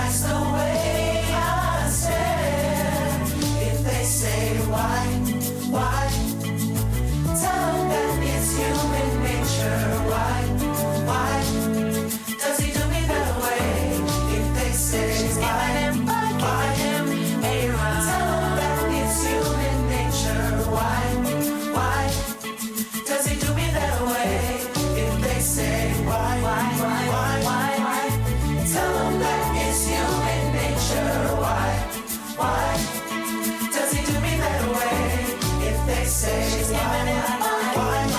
Twice the way I stand. If they say why? Tell them that it's human nature. Why? Does he do me that way? If they say she's giving him a run. Tell them that it's human nature. Why? Does he do me that way? If they say why? Tell them that it's human nature. Why? Does he do me that way? If they say she's giving him a run.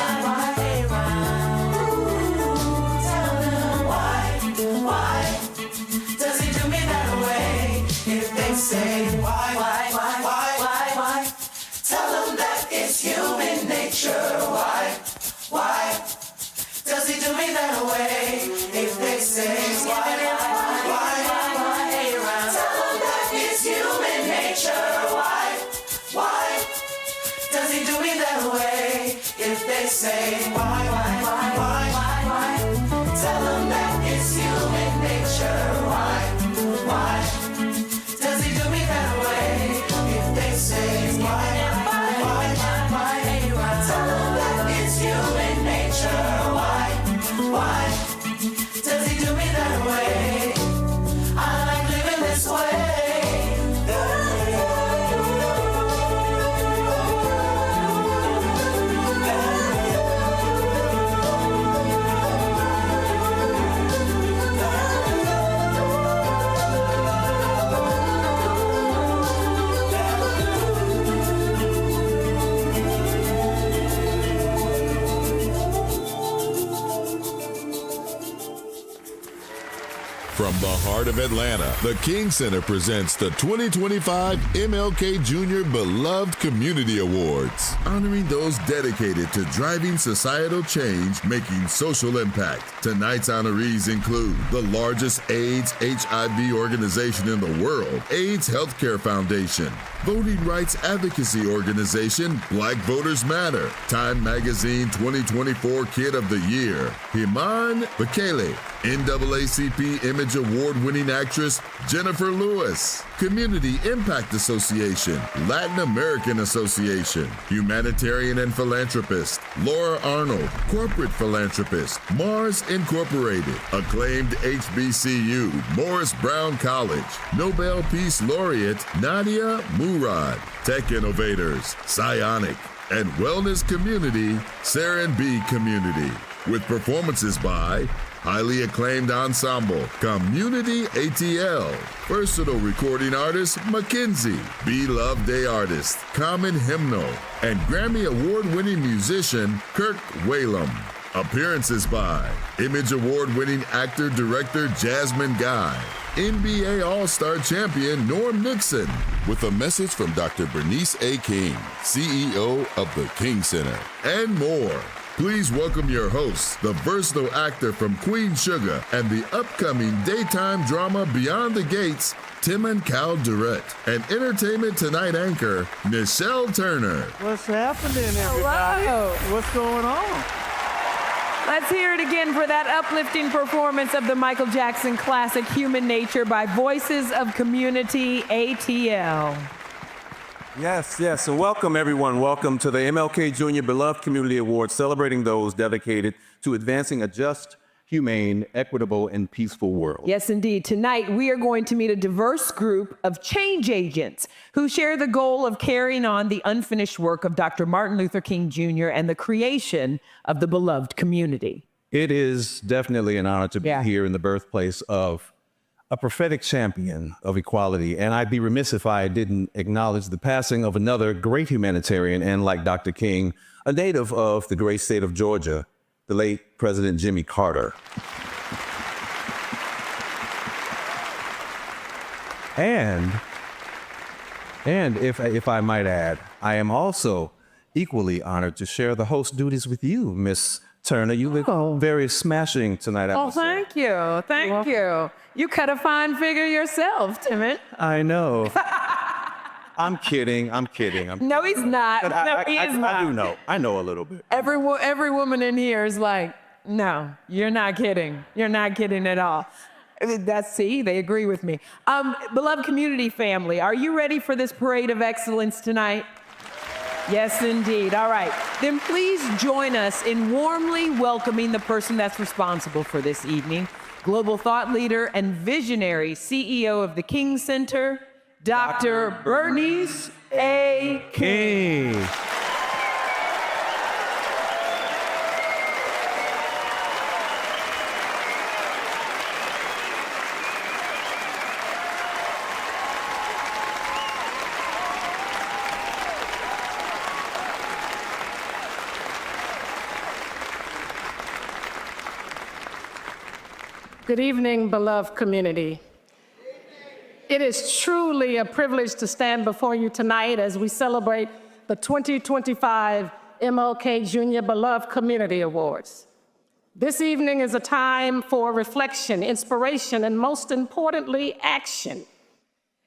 Tell them why? Does he do me that way? If they say why? Tell them that it's human nature. Why? Does he do me that way? If they say why? Tell them that it's human nature. Why? Does he do me that way? If they say why? Tell them that it's human nature. Why? Does he do me that way? If they say why? Tell them that it's human nature. Why? Does he do me that way? I like living this way. From the heart of Atlanta, the King Center presents the 2025 MLK Jr. Beloved Community Awards, honoring those dedicated to driving societal change, making social impact. Tonight's honorees include the largest AIDS HIV organization in the world, AIDS Healthcare Foundation, voting rights advocacy organization Black Voters Matter, Time Magazine 2024 Kid of the Year, Heman Bekele, NAACP Image Award-winning actress Jenifer Lewis, Community Impact Association, Latin American Association, Humanitarian and Philanthropist Laura Arnold, Corporate Philanthropist Mars Incorporated, acclaimed HBCU Morris Brown College, Nobel Peace Laureate Nadia Murad, Tech Innovators PSYONIC, and Wellness Community Serenbe Community, with performances by highly acclaimed ensemble CommUNITY ATLl, versatile recording artist MaKenzie, beloved day artist Common Hymnal, and Grammy Award-winning musician Kirk Whalum. Appearances by Image Award-winning actor-director Jasmine Guy, NBA All-Star champion Norm Nixon, with a message from Dr. Bernice A. King, CEO of the King Center, and more. Please welcome your host, the versatile actor from Queen Sugar and the upcoming daytime drama Beyond the Gates, Timon Durrett, and Entertainment Tonight anchor, Nischelle Turner. What's happening, everybody? Hello. What's going on? Let's hear it again for that uplifting performance of the Michael Jackson classic Human Nature by Voices of CommUNITY ATLl. Yes, and welcome, everyone. Welcome to the MLK Jr. Beloved Community Awards, celebrating those dedicated to advancing a just, humane, equitable, and peaceful world. Yes, indeed. Tonight, we are going to meet a diverse group of change agents who share the goal of carrying on the unfinished work of Dr. Martin Luther King Jr. and the creation of the beloved community. It is definitely an honor to be here in the birthplace of a prophetic champion of equality, and I'd be remiss if I didn't acknowledge the passing of another great humanitarian and, like Dr. King, a native of the great state of Georgia, the late President Jimmy Carter. And if I might add, I am also equally honored to share the host duties with you, Miss Turner. You look very smashing tonight. Oh, thank you. Thank you. You cut a fine figure yourself, Timon. I know. I'm kidding. No, he's not. No, he is not. I do know. I know a little bit. Every woman in here is like, no, you're not kidding. You're not kidding at all. See, they agree with me. Beloved community family, are you ready for this parade of excellence tonight? Yes, indeed. All right. Then please join us in warmly welcoming the person that's responsible for this evening, global thought leader and visionary CEO of the King Center, Dr. Bernice A. King. Good evening, beloved community. It is truly a privilege to stand before you tonight as we celebrate the 2025 MLK Junior Beloved Community Awards. This evening is a time for reflection, inspiration, and most importantly, action.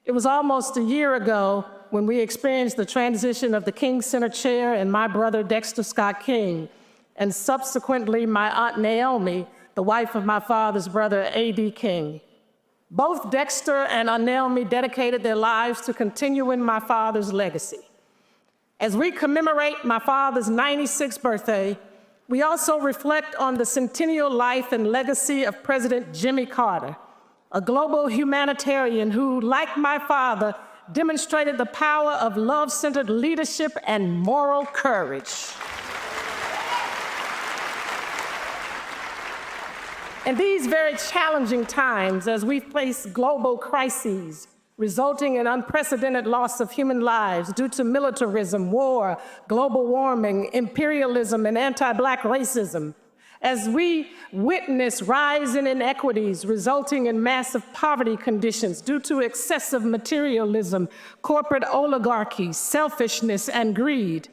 It was almost a year ago when we experienced the transition of the King Center chair and my brother Dexter Scott King, and subsequently my aunt Naomi, the wife of my father's brother, A.D. King. Both Dexter and Naomi dedicated their lives to continuing my father's legacy. As we commemorate my father's 96th birthday, we also reflect on the centennial life and legacy of President Jimmy Carter, a global humanitarian who, like my father, demonstrated the power of love-centered leadership and moral courage. In these very challenging times, as we face global crises resulting in unprecedented loss of human lives due to militarism, war, global warming, imperialism, and anti-Black racism, as we witness rising inequities resulting in massive poverty conditions due to excessive materialism, corporate oligarchy, selfishness, and greed,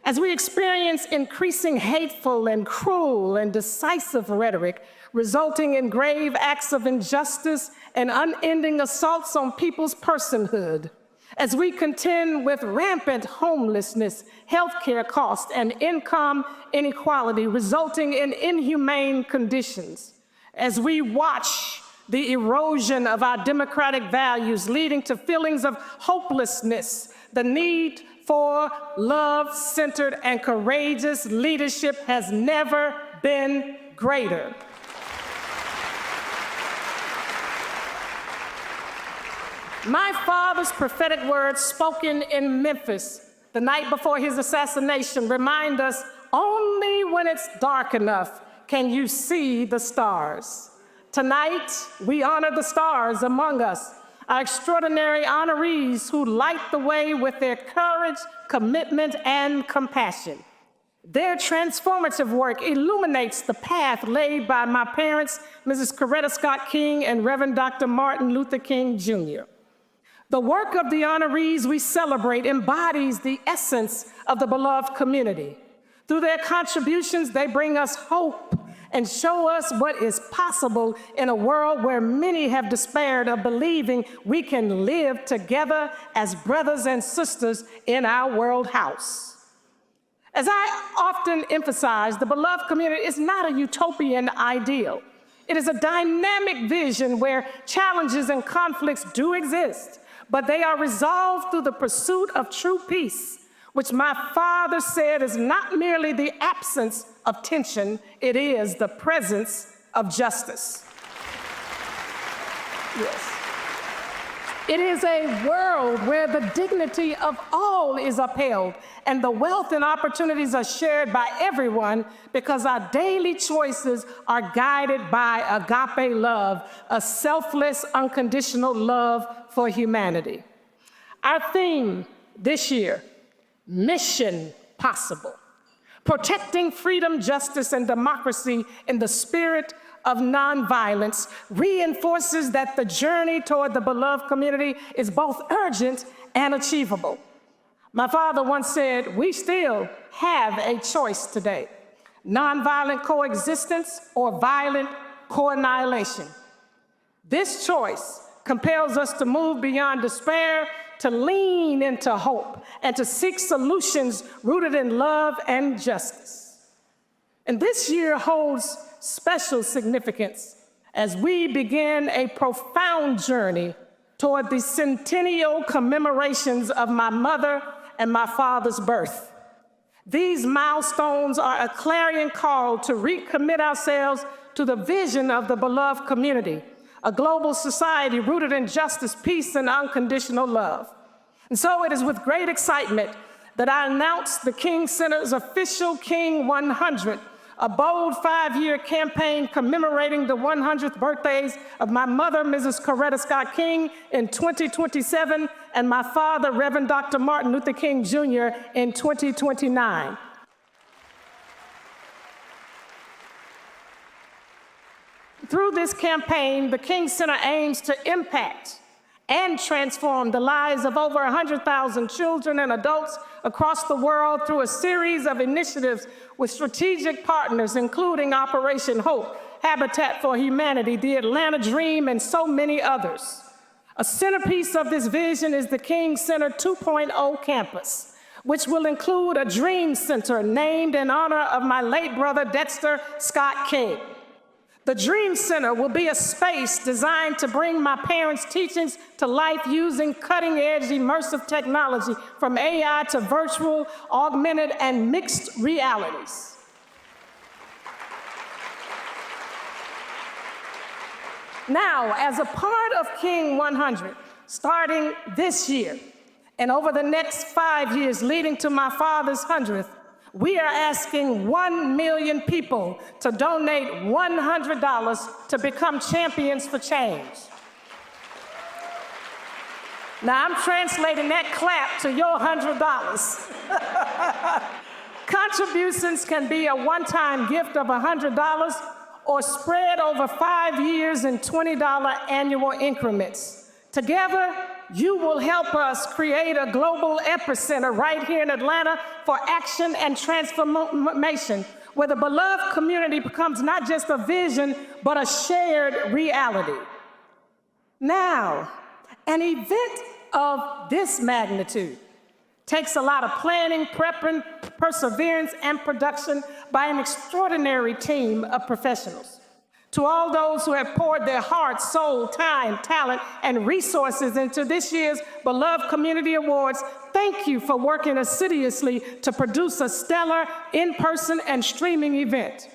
as we experience increasing hateful and cruel and decisive rhetoric resulting in grave acts of injustice and unending assaults on people's personhood, as we contend with rampant homelessness, healthcare costs, and income inequality resulting in inhumane conditions, as we watch the erosion of our democratic values leading to feelings of hopelessness, the need for love-centered and courageous leadership has never been greater. My father's prophetic words spoken in Memphis the night before his assassination remind us only when it's dark enough can you see the stars. Tonight, we honor the stars among us, our extraordinary honorees who light the way with their courage, commitment, and compassion. Their transformative work illuminates the path laid by my parents, Mrs. Coretta Scott King and Reverend Dr. Martin Luther King, Jr. The work of the honorees we celebrate embodies the essence of the beloved community. Through their contributions, they bring us hope and show us what is possible in a world where many have despaired of believing we can live together as brothers and sisters in our world house. As I often emphasize, the beloved community is not a utopian ideal. It is a dynamic vision where challenges and conflicts do exist, but they are resolved through the pursuit of true peace, which my father said is not merely the absence of tension, it is the presence of justice. Yes. It is a world where the dignity of all is upheld and the wealth and opportunities are shared by everyone because our daily choices are guided by agape love, a selfless, unconditional love for humanity. Our theme this year, Mission Possible, protecting freedom, justice, and democracy in the spirit of nonviolence, reinforces that the journey toward the beloved community is both urgent and achievable. My father once said, we still have a choice today, nonviolent coexistence or violent co-annihilation. This choice compels us to move beyond despair, to lean into hope, and to seek solutions rooted in love and justice. And this year holds special significance as we begin a profound journey toward the centennial commemorations of my mother and my father's birth. These milestones are a clarion call to recommit ourselves to the vision of the beloved community, a global society rooted in justice, peace, and unconditional love. And so it is with great excitement that I announce the King Center's official King 100, a bold 5-year campaign commemorating the 100th birthdays of my mother, Mrs. Coretta Scott King, in 2027, and my father, Reverend Dr. Martin Luther King Jr., in 2029. Through this campaign, the King Center aims to impact and transform the lives of over 100,000 children and adults across the world through a series of initiatives with strategic partners, including Operation Hope, Habitat for Humanity, the Atlanta Dream, and so many others. A centerpiece of this vision is the King Center 2.0 campus, which will include a Dream Center named in honor of my late brother, Dexter Scott King. The Dream Center will be a space designed to bring my parents' teachings to life using cutting-edge immersive technology from AI to virtual, augmented, and mixed realities. Now, as a part of King 100, starting this year and over the next 5 years leading to my father's 100th, we are asking 1 million people to donate $100 to become champions for change. Now, I'm translating that clap to your $100. Contributions can be a one-time gift of $100 or spread over 5 years in $20 annual increments. Together, you will help us create a global epicenter right here in Atlanta for action and transformation, where the beloved community becomes not just a vision, but a shared reality. Now, an event of this magnitude takes a lot of planning, prepping, perseverance, and production by an extraordinary team of professionals. To all those who have poured their heart, soul, time, talent, and resources into this year's Beloved Community Awards, thank you for working assiduously to produce a stellar in-person and streaming event.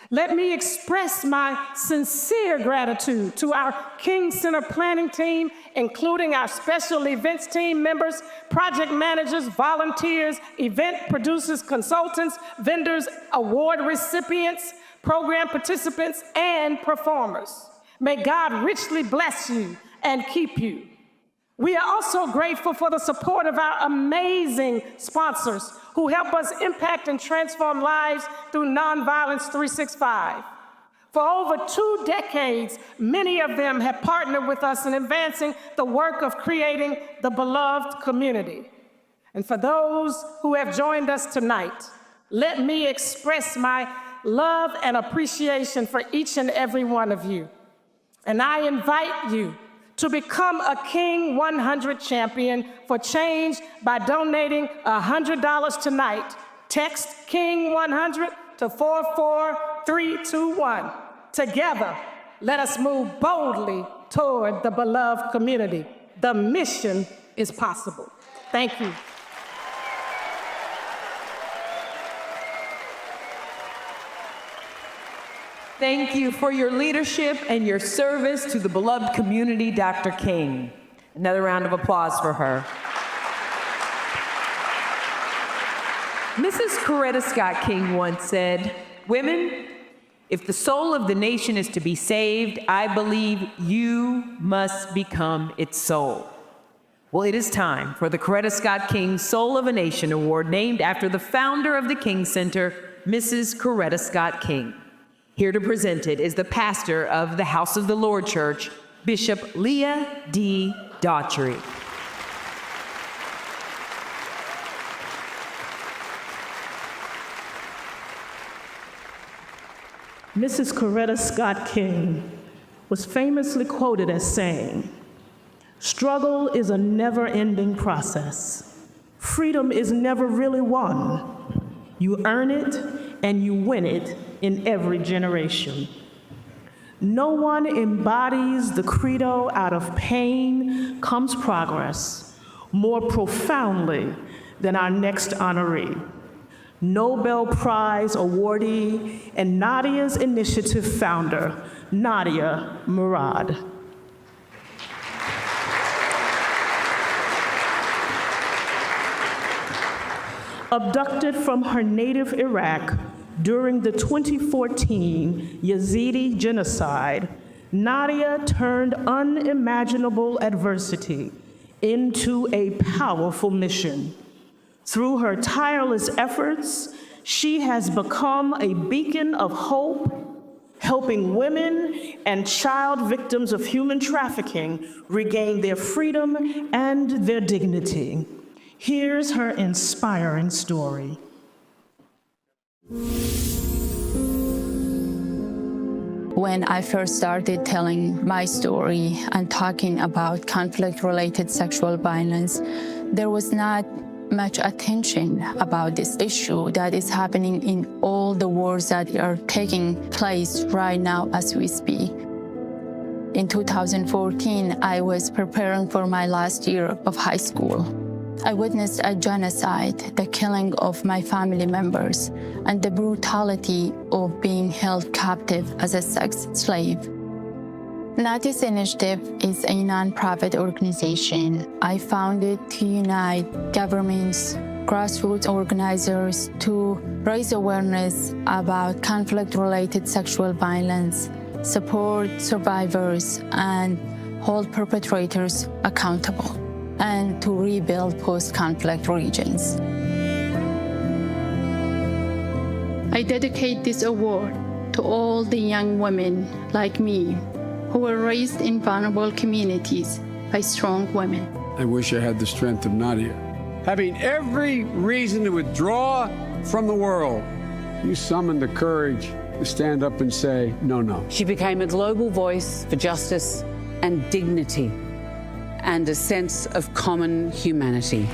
Let me express my sincere gratitude to our King Center planning team, including our special events team members, project managers, volunteers, event producers, consultants, vendors, award recipients, program participants, and performers. May God richly bless you and keep you. We are also grateful for the support of our amazing sponsors who help us impact and transform lives through Nonviolence 365. For over 2 decades, many of them have partnered with us in advancing the work of creating the beloved community. And for those who have joined us tonight, let me express my love and appreciation for each and every one of you. And I invite you to become a King 100 champion for change by donating $100 tonight. Text King 100 to 44321. Together, let us move boldly toward the beloved community. The mission is possible. Thank you. Thank you for your leadership and your service to the beloved community, Dr. King. Another round of applause for her. Mrs. Coretta Scott King once said, "Women, if the soul of the nation is to be saved, I believe you must become its soul." Well, it is time for the Coretta Scott King Soul of a Nation Award, named after the founder of the King Center, Mrs. Coretta Scott King. Here to present it is the pastor of the House of the Lord Church, Bishop Leah D. Daughtry. Mrs. Coretta Scott King was famously quoted as saying, "Struggle is a never-ending process. Freedom is never really won. You earn it and you win it in every generation." No one embodies the credo "out of pain comes progress" more profoundly than our next honoree, Nobel Prize awardee and Nadia's Initiative founder, Nadia Murad. Abducted from her native Iraq during the 2014 Yazidi genocide, Nadia turned unimaginable adversity into a powerful mission. Through her tireless efforts, she has become a beacon of hope, helping women and child victims of human trafficking regain their freedom and their dignity. Here's her inspiring story. When I first started telling my story and talking about conflict-related sexual violence, there was not much attention about this issue that is happening in all the wars that are taking place right now as we speak. In 2014, I was preparing for my last year of high school. I witnessed a genocide, the killing of my family members, and the brutality of being held captive as a sex slave. Nadia's Initiative is a nonprofit organization I founded to unite governments, grassroots organizers to raise awareness about conflict-related sexual violence, support survivors, and hold perpetrators accountable, and to rebuild post-conflict regions. I dedicate this award to all the young women like me who were raised in vulnerable communities by strong women. I wish I had the strength of Nadia. Having every reason to withdraw from the world, you summoned the courage to stand up and say, no, no. She became a global voice for justice and dignity and a sense of common humanity.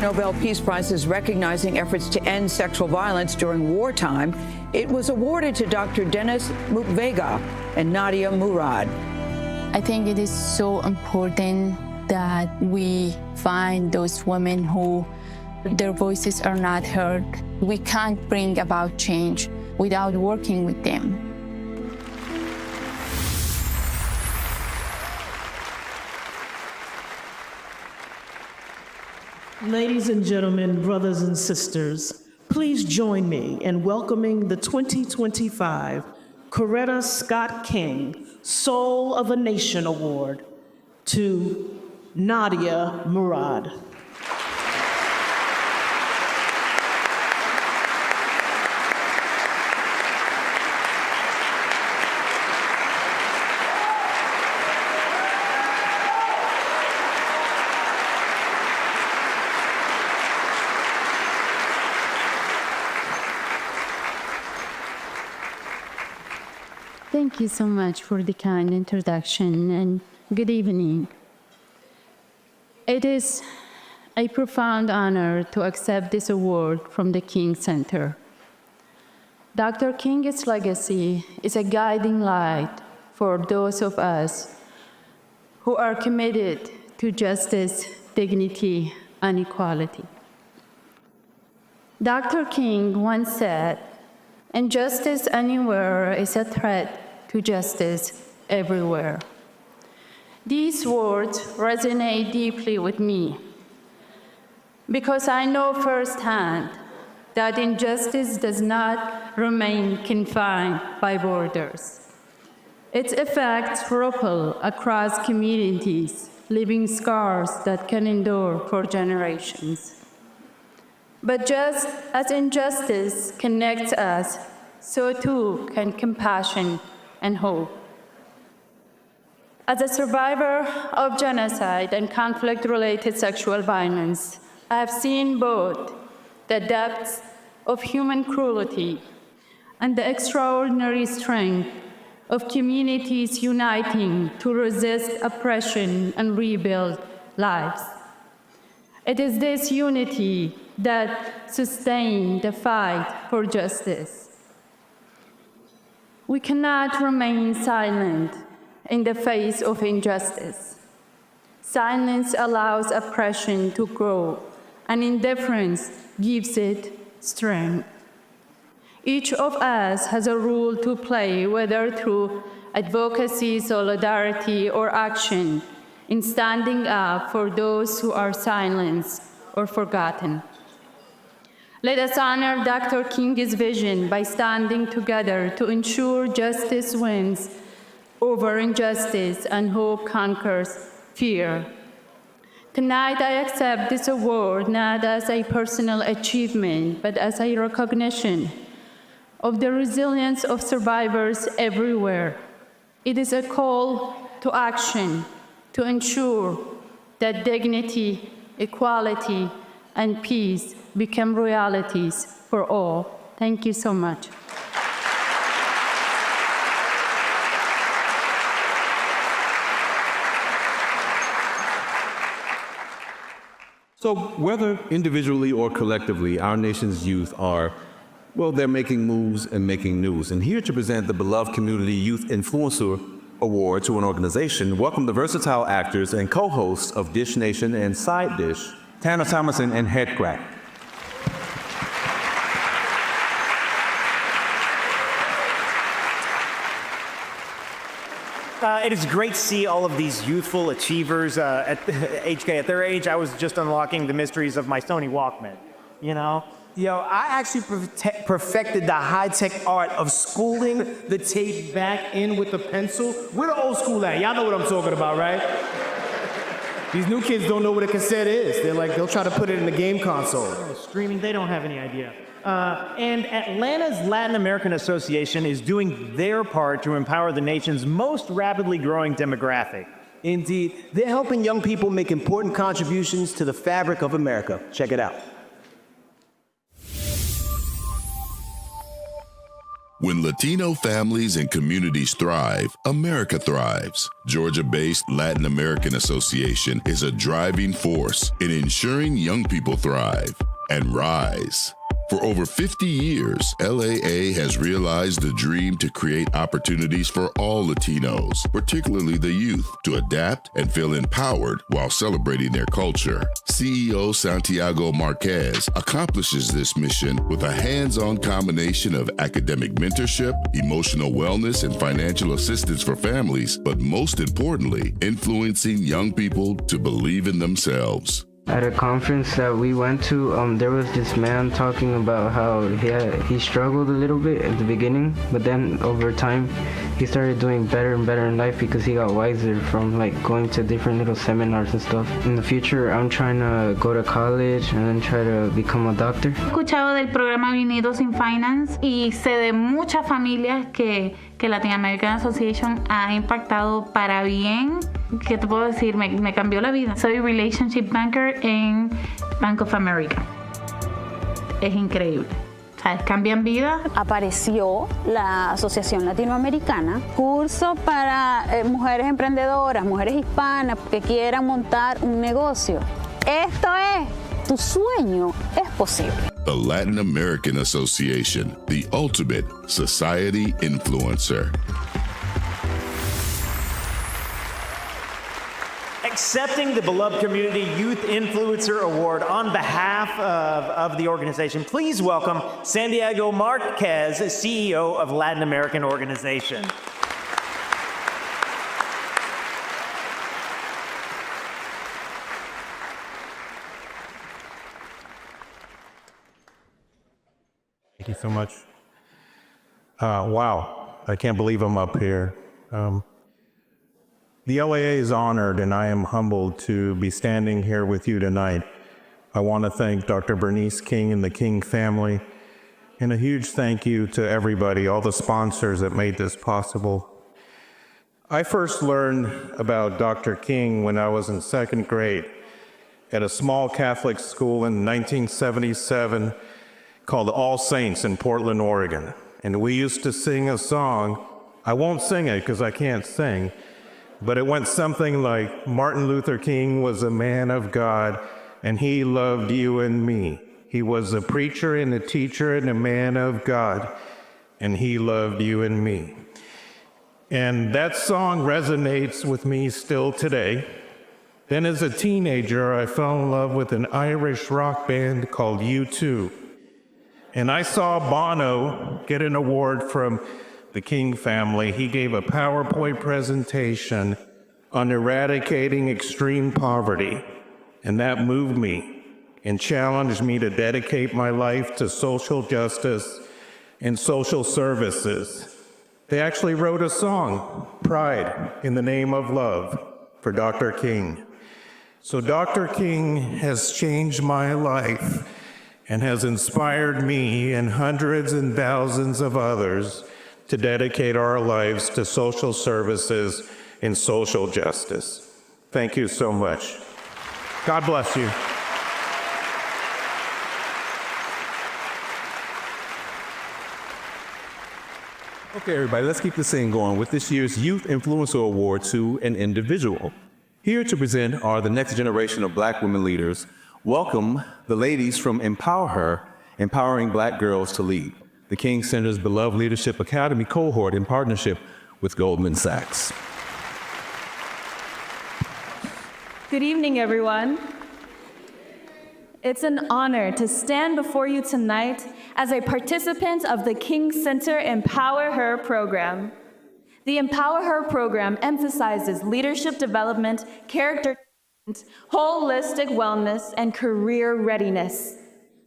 Nobel Peace Prize is recognizing efforts to end sexual violence during wartime. It was awarded to Dr. Denis Mukwege and Nadia Murad. I think it is so important that we find those women who their voices are not heard. We can't bring about change without working with them. Ladies and gentlemen, brothers and sisters, please join me in welcoming the 2025 Coretta Scott King Soul of a Nation Award to Nadia Murad. Thank you so much for the kind introduction, and good evening. It is a profound honor to accept this award from the King Center. Dr. King's legacy is a guiding light for those of us who are committed to justice, dignity, and equality. Dr. King once said, "Injustice anywhere is a threat to justice everywhere." These words resonate deeply with me because I know firsthand that injustice does not remain confined by borders. Its effects ripple across communities, leaving scars that can endure for generations. But just as injustice connects us, so too can compassion and hope. As a survivor of genocide and conflict-related sexual violence, I have seen both the depths of human cruelty and the extraordinary strength of communities uniting to resist oppression and rebuild lives. It is this unity that sustains the fight for justice. We cannot remain silent in the face of injustice. Silence allows oppression to grow, and indifference gives it strength. Each of us has a role to play, whether through advocacy, solidarity, or action, in standing up for those who are silenced or forgotten. Let us honor Dr. King's vision by standing together to ensure justice wins over injustice and hope conquers fear. Tonight, I accept this award not as a personal achievement, but as a recognition of the resilience of survivors everywhere. It is a call to action to ensure that dignity, equality, and peace become realities for all. Thank you so much. So whether individually or collectively, our nation's youth are, well, they're making moves and making news. And here to present the Beloved Community Youth Influencer Award to an organization, welcome the versatile actors and co-hosts of Dish Nation and Side Dish, Tanner Thomason and Head Crack. It is great to see all of these youthful achievers at HK. At their age, I was just unlocking the mysteries of my Sony Walkman, you know? Yo, I actually perfected the high-tech art of schooling the tape back in with the pencil. Where the old school at? Y'all know what I'm talking about, right? These new kids don't know what a cassette is. They'll try to put it in the game console. Oh, streaming, they don't have any idea. And Atlanta's Latin American Association is doing their part to empower the nation's most rapidly growing demographic. Indeed. They're helping young people make important contributions to the fabric of America. Check it out. When Latino families and communities thrive, America thrives. Georgia-based Latin American Association is a driving force in ensuring young people thrive and rise. For over 50 years, LAA has realized the dream to create opportunities for all Latinos, particularly the youth, to adapt and feel empowered while celebrating their culture. CEO Santiago Marquez accomplishes this mission with a hands-on combination of academic mentorship, emotional wellness, and financial assistance for families, but most importantly, influencing young people to believe in themselves. At a conference that we went to, there was this man talking about how he struggled a little bit at the beginning, but then over time he started doing better and better in life because he got wiser from going to different little seminars and stuff. In the future, I'm trying to go to college and then try to become a doctor. He escuchado del programa Unidos in Finance y sé de muchas familias que Latin American Association ha impactado para bien. ¿Qué te puedo decir? Me cambió la vida. Soy relationship banker en Bank of America. Es increíble. ¿Sabes? Cambian vida. Apareció la Asociación Latinoamericana, curso para mujeres emprendedoras, mujeres hispanas que quieran montar un negocio. Esto es, tu sueño es posible. The Latin American Association, the ultimate society influencer. Accepting the Beloved Community Youth Influencer Award on behalf of the organization, please welcome Santiago Marquez, CEO of Latin American Organization. Thank you so much. Wow, I can't believe I'm up here. The LAA is honored and I am humbled to be standing here with you tonight. I want to thank Dr. Bernice King and the King family, and a huge thank you to everybody, all the sponsors that made this possible. I first learned about Dr. King when I was in second grade at a small Catholic school in 1977 called All Saints in Portland, Oregon. And we used to sing a song. I won't sing it because I can't sing, but it went something like, Martin Luther King was a man of God, and he loved you and me. He was a preacher and a teacher and a man of God, and he loved you and me. And that song resonates with me still today. Then as a teenager, I fell in love with an Irish rock band called U2. And I saw Bono get an award from the King family. He gave a PowerPoint presentation on eradicating extreme poverty. And that moved me and challenged me to dedicate my life to social justice and social services. They actually wrote a song, Pride in the Name of Love, for Dr. King. So Dr. King has changed my life and has inspired me and hundreds and thousands of others to dedicate our lives to social services and social justice. Thank you so much. God bless you. Okay, everybody, let's keep the scene going with this year's Youth Influencer Award to an individual. Here to present are the next generation of Black women leaders. Welcome the ladies from Empower Her, Empowering Black Girls to Lead, the King Center's Beloved Leadership Academy cohort in partnership with Goldman Sachs. Good evening, everyone. It's an honor to stand before you tonight as a participant of the King Center Empower Her program. The Empower Her program emphasizes leadership development, character development, holistic wellness, and career readiness.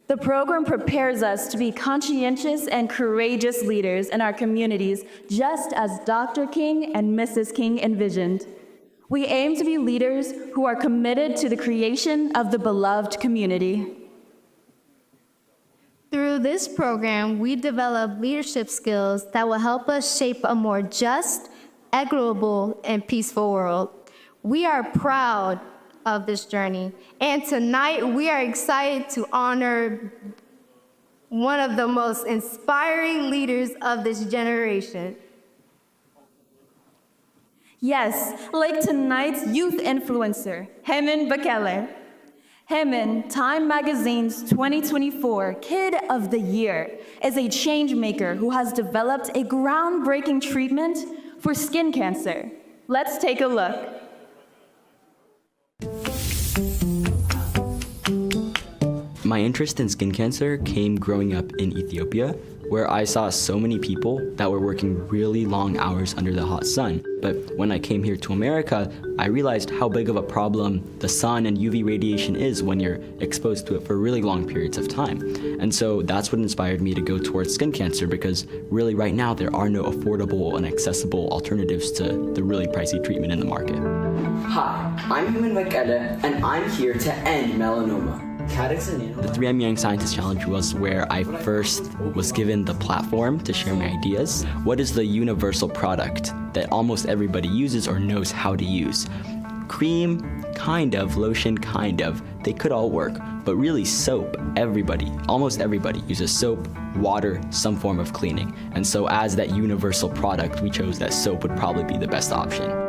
The program prepares us to be conscientious and courageous leaders in our communities, just as Dr. King and Mrs. King envisioned. We aim to be leaders who are committed to the creation of the beloved community. Through this program, we develop leadership skills that will help us shape a more just, equitable, and peaceful world. We are proud of this journey, and tonight we are excited to honor one of the most inspiring leaders of this generation. Yes, like tonight's youth influencer, Heman Bekele. Heman, Time Magazine's 2024 Kid of the Year, is a change maker who has developed a groundbreaking treatment for skin cancer. Let's take a look. My interest in skin cancer came growing up in Ethiopia, where I saw so many people that were working really long hours under the hot sun. But when I came here to America, I realized how big of a problem the sun and UV radiation is when you're exposed to it for really long periods of time. And so that's what inspired me to go towards skin cancer, because really right now there are no affordable and accessible alternatives to the really pricey treatment in the market. Hi, I'm Heman Bekele, and I'm here to end melanoma. The 3M Young Scientist Challenge was where I first was given the platform to share my ideas. What is the universal product that almost everybody uses or knows how to use? Cream, kind of, lotion, kind of, they could all work, but really soap, everybody, almost everybody uses soap, water, some form of cleaning. And so as that universal product, we chose that soap would probably be the best option.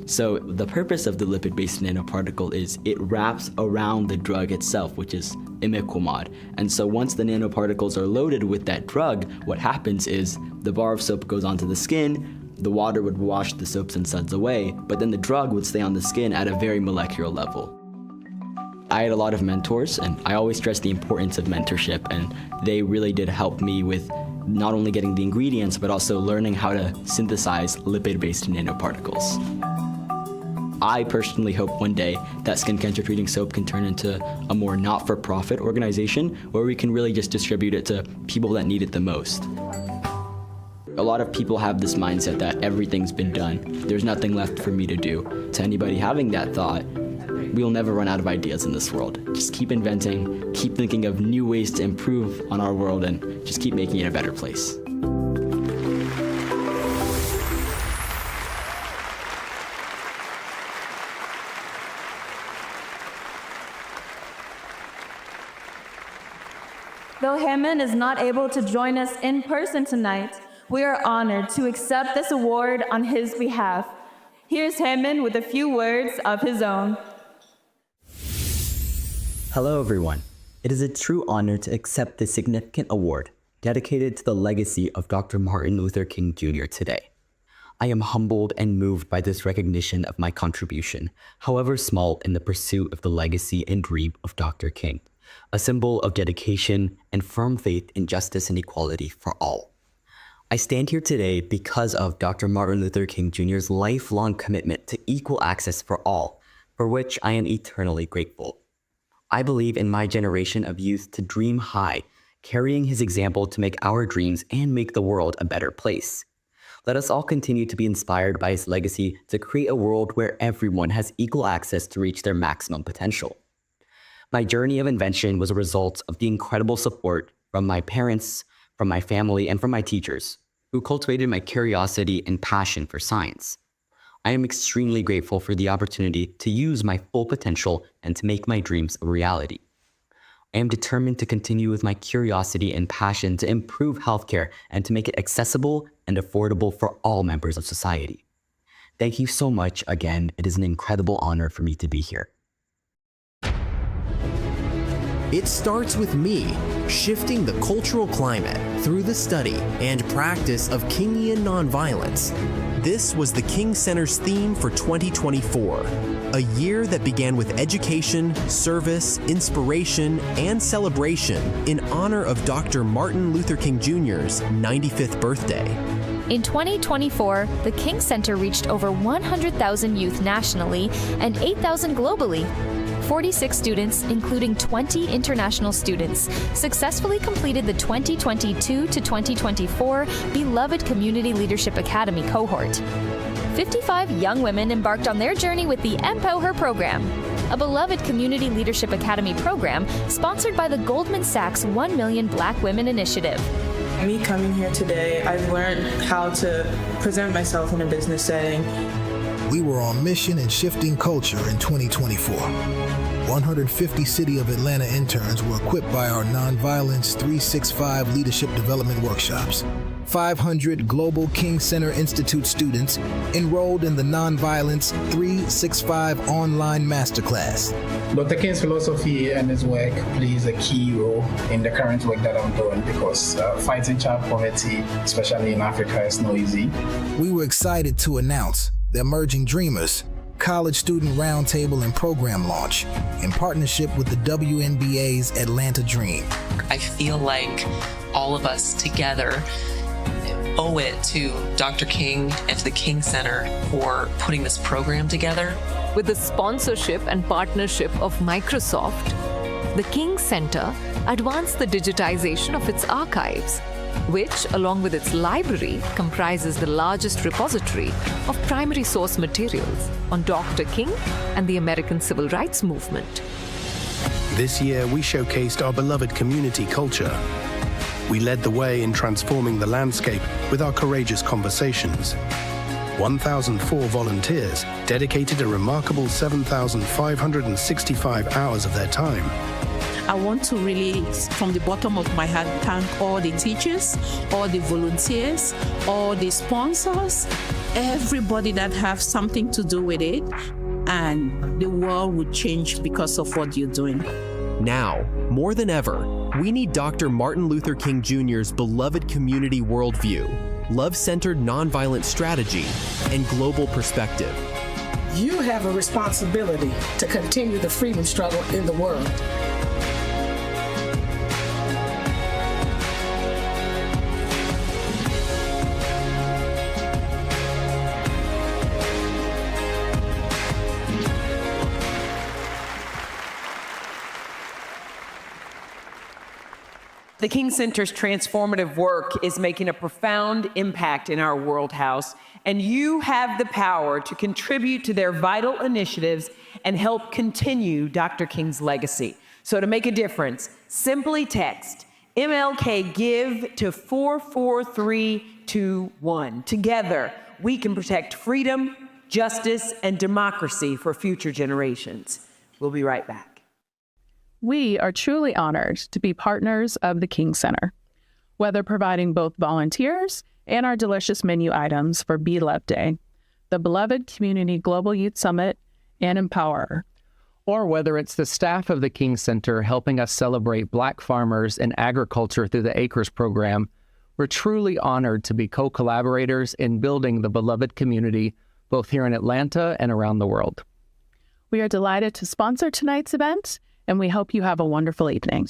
So the purpose of the lipid-based nanoparticle is it wraps around the drug itself, which is imiquimod. And so once the nanoparticles are loaded with that drug, what happens is the bar of soap goes onto the skin, the water would wash the soaps and suds away, but then the drug would stay on the skin at a very molecular level. I had a lot of mentors, and I always stress the importance of mentorship, and they really did help me with not only getting the ingredients, but also learning how to synthesize lipid-based nanoparticles. I personally hope one day that skin cancer treating soap can turn into a more not-for-profit organization where we can really just distribute it to people that need it the most. A lot of people have this mindset that everything's been done. There's nothing left for me to do. To anybody having that thought, we'll never run out of ideas in this world. Just keep inventing, keep thinking of new ways to improve on our world, and just keep making it a better place. Though Heman is not able to join us in person tonight, we are honored to accept this award on his behalf. Here's Heman with a few words of his own. Hello, everyone. It is a true honor to accept this significant award. dedicated to the legacy of Dr. Martin Luther King Jr. today. I am humbled and moved by this recognition of my contribution, however small, in the pursuit of the legacy and dream of Dr. King, a symbol of dedication and firm faith in justice and equality for all. I stand here today because of Dr. Martin Luther King Jr.'s lifelong commitment to equal access for all, for which I am eternally grateful. I believe in my generation of youth to dream high, carrying his example to make our dreams and make the world a better place. Let us all continue to be inspired by his legacy to create a world where everyone has equal access to reach their maximum potential. My journey of invention was a result of the incredible support from my parents, from my family, and from my teachers, who cultivated my curiosity and passion for science. I am extremely grateful for the opportunity to use my full potential and to make my dreams a reality. I am determined to continue with my curiosity and passion to improve healthcare and to make it accessible and affordable for all members of society. Thank you so much again. It is an incredible honor for me to be here. It starts with me shifting the cultural climate through the study and practice of Kingian nonviolence. This was the King Center's theme for 2024, a year that began with education, service, inspiration, and celebration in honor of Dr. Martin Luther King Jr.'s 95th birthday. In 2024, the King Center reached over 100,000 youth nationally and 8,000 globally. 46 students, including 20 international students, successfully completed the 2022 to 2024 Beloved Community Leadership Academy cohort. 55 young women embarked on their journey with the Empower program, a Beloved Community Leadership Academy program sponsored by the Goldman Sachs 1 Million Black Women Initiative. Me coming here today, I've learned how to present myself in a business setting. We were on mission and shifting culture in 2024. 150 City of Atlanta interns were equipped by our Nonviolence 365 Leadership Development Workshops. 500 Global King Center Institute students enrolled in the Nonviolence 365 online masterclass. Dr. King's philosophy and his work plays a key role in the current work that I'm doing because fighting child poverty, especially in Africa, is not easy. We were excited to announce the Emerging Dreamers College Student Roundtable and Program launch in partnership with the WNBA's Atlanta Dream. I feel like all of us together owe it to Dr. King and to the King Center for putting this program together. With the sponsorship and partnership of Microsoft, the King Center advanced the digitization of its archives, which, along with its library, comprises the largest repository of primary source materials on Dr. King and the American Civil Rights Movement. This year, we showcased our beloved community culture. We led the way in transforming the landscape with our courageous conversations. 1,004 volunteers dedicated a remarkable 7,565 hours of their time. I want to really, from the bottom of my heart, thank all the teachers, all the volunteers, all the sponsors, everybody that have something to do with it, and the world will change because of what you're doing. Now, more than ever, we need Dr. Martin Luther King Jr.'s beloved community worldview, love-centered nonviolent strategy, and global perspective. You have a responsibility to continue the freedom struggle in the world. The King Center's transformative work is making a profound impact in our world house, and you have the power to contribute to their vital initiatives and help continue Dr. King's legacy. So to make a difference, simply text MLK GIVE to 44321. Together, we can protect freedom, justice, and democracy for future generations. We'll be right back. We are truly honored to be partners of the King Center, whether providing both volunteers and our delicious menu items for Be Love Day, the Beloved Community Global Youth Summit, and Empower, or whether it's the staff of the King Center helping us celebrate Black farmers and agriculture through the Acres program, we're truly honored to be co-collaborators in building the beloved community, both here in Atlanta and around the world. We are delighted to sponsor tonight's event, and we hope you have a wonderful evening.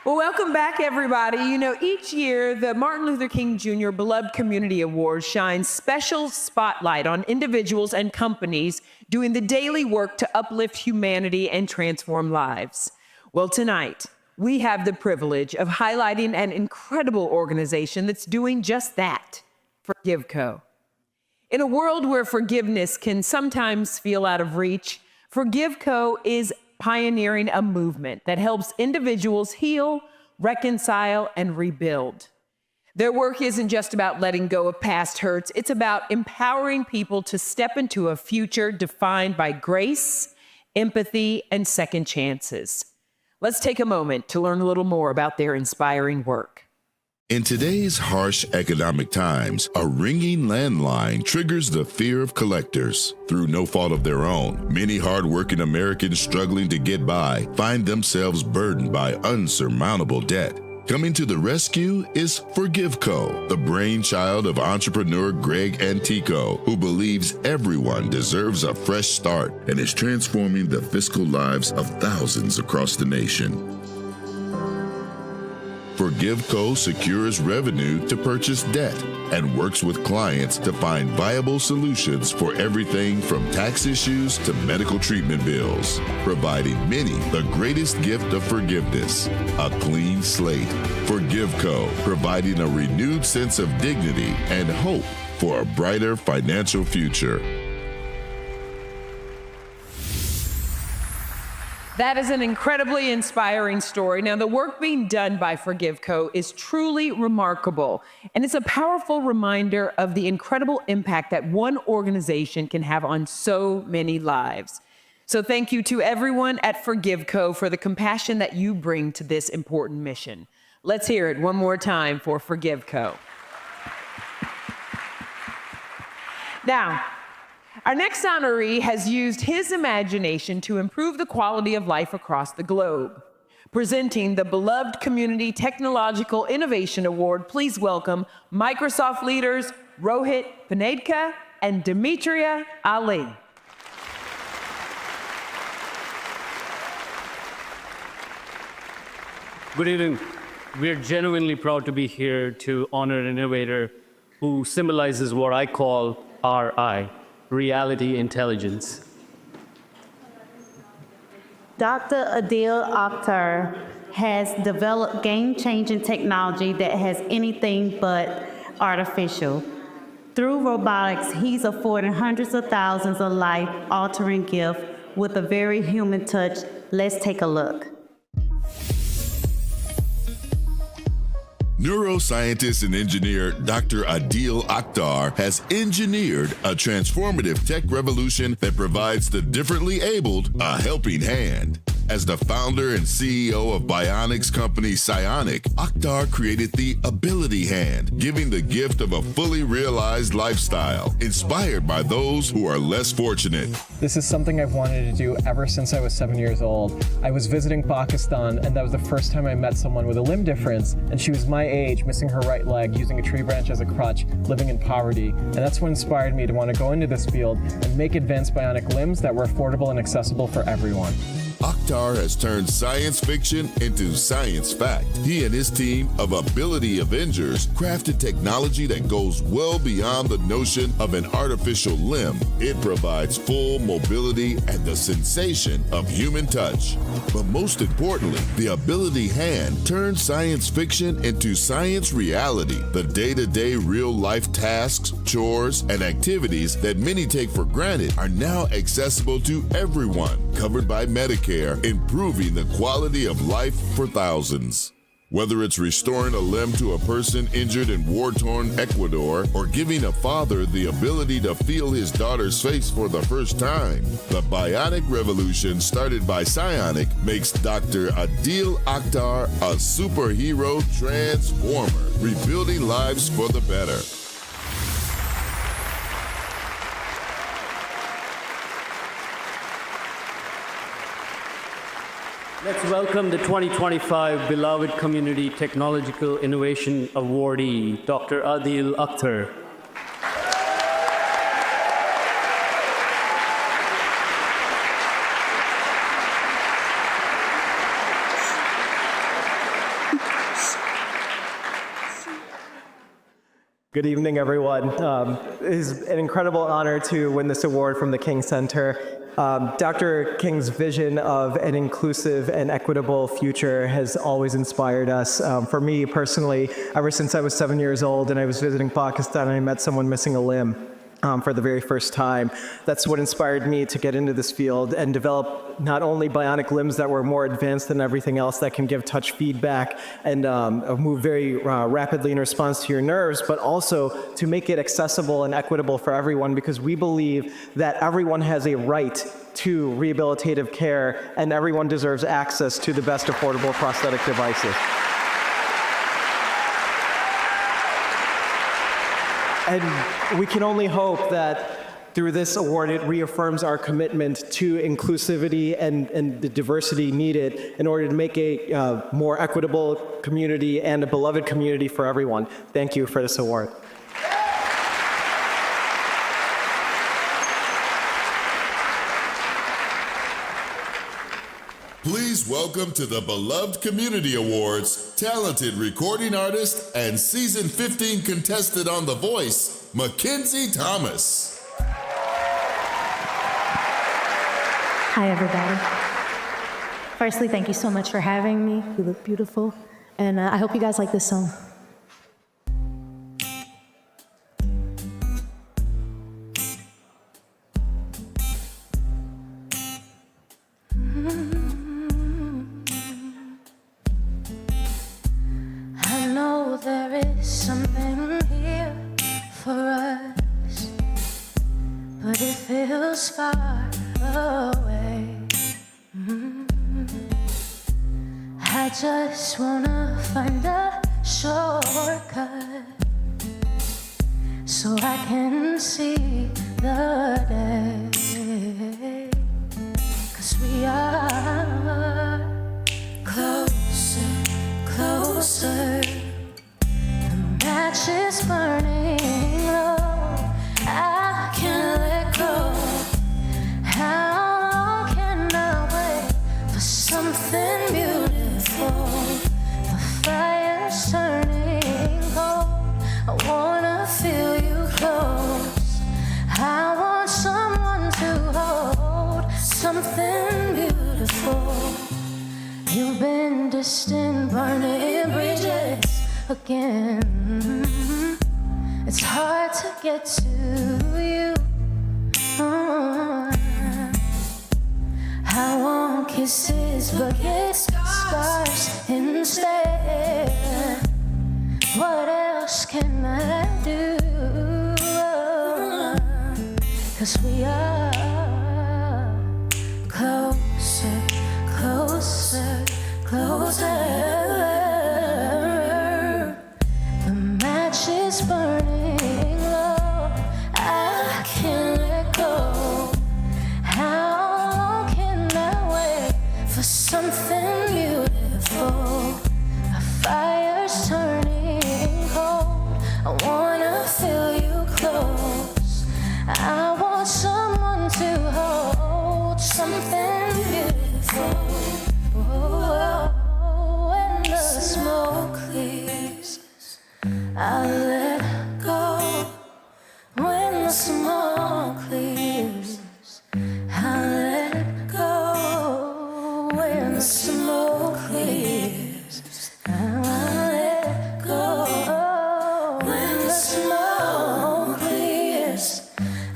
Well, welcome back, everybody. You know, each year, the Martin Luther King Jr. Beloved Community Awards shines special spotlight on individuals and companies doing the daily work to uplift humanity and transform lives. Well, tonight, we have the privilege of highlighting an incredible organization that's doing just that, ForgiveCo. In a world where forgiveness can sometimes feel out of reach, ForgiveCo is pioneering a movement that helps individuals heal, reconcile, and rebuild. Their work isn't just about letting go of past hurts, it's about empowering people to step into a future defined by grace, empathy, and second chances. Let's take a moment to learn a little more about their inspiring work. In today's harsh economic times, a ringing landline triggers the fear of collectors. Through no fault of their own, many hardworking Americans struggling to get by find themselves burdened by unsurmountable debt. Coming to the rescue is ForgiveCo, the brainchild of entrepreneur Greg Antico, who believes everyone deserves a fresh start and is transforming the fiscal lives of thousands across the nation. ForgiveCo secures revenue to purchase debt and works with clients to find viable solutions for everything from tax issues to medical treatment bills, providing many the greatest gift of forgiveness, a clean slate. ForgiveCo, providing a renewed sense of dignity and hope for a brighter financial future. That is an incredibly inspiring story. Now, the work being done by ForgiveCo is truly remarkable, and it's a powerful reminder of the incredible impact that one organization can have on so many lives. So thank you to everyone at ForgiveCo for the compassion that you bring to this important mission. Let's hear it one more time for ForgiveCo. Now, our next honoree has used his imagination to improve the quality of life across the globe. Presenting the Beloved Community Technological Innovation Award, please welcome Microsoft leaders Rohit Panedka and Demetria Ali. Good evening. We are genuinely proud to be here to honor an innovator who symbolizes what I call RI. Reality intelligence. Dr. Adil Akhtar has developed game-changing technology that has anything but artificial. Through robotics, he's affording hundreds of thousands of life-altering gifts with a very human touch. Let's take a look. Neuroscientist and engineer Dr. Adil Akhtar has engineered a transformative tech revolution that provides the differently abled a helping hand. As the founder and CEO of bionics company PSYONIC, Akhtar created the Ability Hand, giving the gift of a fully realized lifestyle, inspired by those who are less fortunate. This is something I've wanted to do ever since I was 7 years old. I was visiting Pakistan, and that was the first time I met someone with a limb difference, and she was my age, missing her right leg, using a tree branch as a crutch, living in poverty. And that's what inspired me to want to go into this field and make advanced bionic limbs that were affordable and accessible for everyone. Akhtar has turned science fiction into science fact. He and his team of Ability Avengers crafted technology that goes well beyond the notion of an artificial limb. It provides full mobility and the sensation of human touch. But most importantly, the Ability Hand turns science fiction into science reality. The day-to-day real-life tasks, chores, and activities that many take for granted are now accessible to everyone, covered by Medicare, improving the quality of life for thousands. Whether it's restoring a limb to a person injured in war-torn Ecuador or giving a father the ability to feel his daughter's face for the first time, the bionic revolution started by PSYONIC makes Dr. Adil Akhtar a superhero transformer, rebuilding lives for the better. Let's welcome the 2025 Beloved Community Technological Innovation Awardee, Dr. Adil Akhtar. Good evening, everyone. It is an incredible honor to win this award from the King Center. Dr. King's vision of an inclusive and equitable future has always inspired us. For me personally, ever since I was 7 years old and I was visiting Pakistan and I met someone missing a limb for the very first time, that's what inspired me to get into this field and develop not only bionic limbs that were more advanced than everything else that can give touch feedback and move very rapidly in response to your nerves, but also to make it accessible and equitable for everyone, because we believe that everyone has a right to rehabilitative care and everyone deserves access to the best affordable prosthetic devices. And we can only hope that through this award, it reaffirms our commitment to inclusivity and the diversity needed in order to make a more equitable community and a beloved community for everyone. Thank you for this award. Please welcome to the Beloved Community Awards, talented recording artist and season 15 contestant on The Voice, MaKenzie Thomas. Hi, everybody. Firstly, thank you so much for having me. You look beautiful. And I hope you guys like this song. Just wanna find a shortcut so I can see the day. 'Cause we are closer, closer. The match is burning low. I can't let go. How long can I wait for something beautiful? The fire's turning cold. I wanna feel you close. I want someone to hold, something beautiful. You've been distant, burning bridges again. It's hard to get to you. I want kisses, but get scars instead. What else can I do? 'Cause we are closer, closer, closer. The match is burning low. I can't let go. How for something beautiful? A fire's turning cold. I wanna feel you close. I want someone to hold, something beautiful. Oh, when the smoke clears, I'll let go. When the smoke clears, I'll let go. When the smoke clears, I'll let go. When the smoke clears,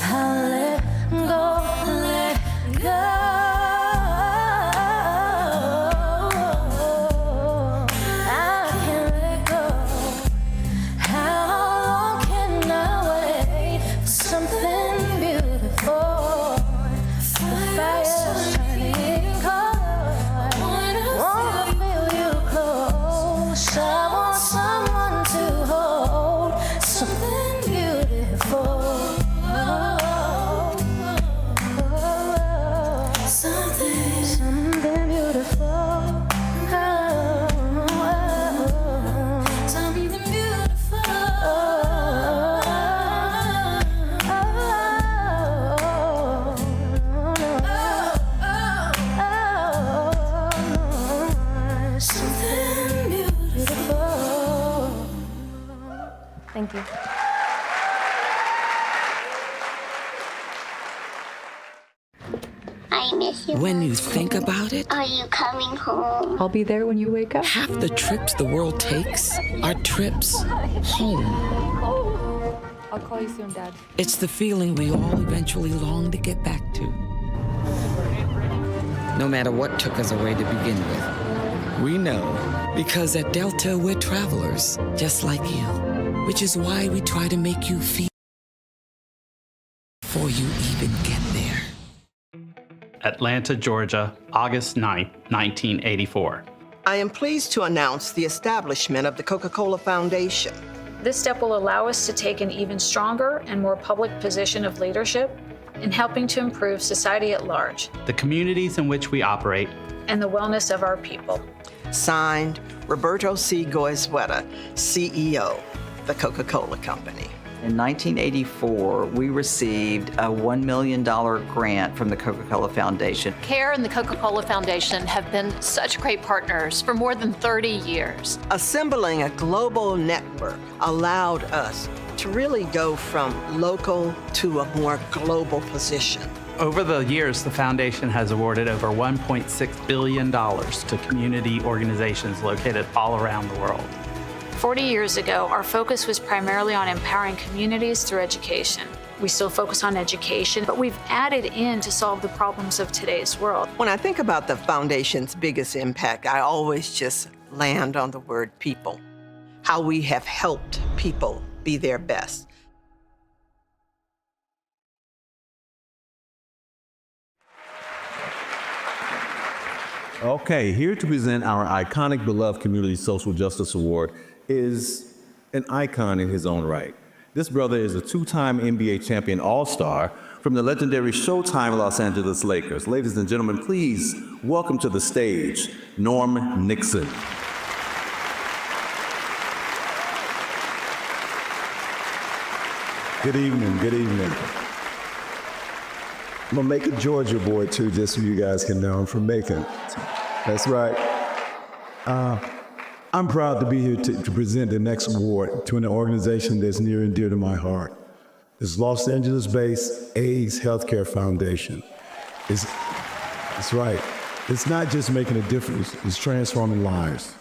I'll let go, let go. I can't let go. How Thank you. I miss you. When you think about it, Are you coming home? I'll be there when you wake up. half the trips the world takes are trips home. I'll call you soon, Dad. It's the feeling we all eventually long to get back to. No matter what took us away to begin with, we know, because at Delta we're travelers, just like you, which is why we try to make you feel before you even get there. Atlanta, Georgia, August 9, 1984. I am pleased to announce the establishment of the Coca-Cola Foundation. This step will allow us to take an even stronger and more public position of leadership in helping to improve society at large The communities in which we operate, and the wellness of our people. Signed, Roberto C. Goizueta, CEO, the Coca-Cola Company. In 1984, we received a $1 million grant from the Coca-Cola Foundation. CARE and the Coca-Cola Foundation have been such great partners for more than 30 years. Assembling a global network allowed us to really go from local to a more global position. over the years, the foundation has awarded over $1.6 billion to community organizations located all around the world. 40 years ago, our focus was primarily on empowering communities through education. We still focus on education, but we've added in to solve the problems of today's world. When I think about the foundation's biggest impact, I always just land on the word people. How we have helped people be their best. Okay, here to present our iconic Beloved Community Social Justice Award is an icon in his own right. This brother is a two-time NBA champion all-star from the legendary Showtime Los Angeles Lakers. Ladies and gentlemen, please welcome to the stage, Norm Nixon. Good evening, good evening. I'm a Macon, Georgia boy too, just so you guys can know. I'm from Macon. That's right. I'm proud to be here to present the next award to an organization that's near and dear to my heart. It's Los Angeles-based AIDS Healthcare Foundation. It's right. It's not just making a difference, it's transforming lives.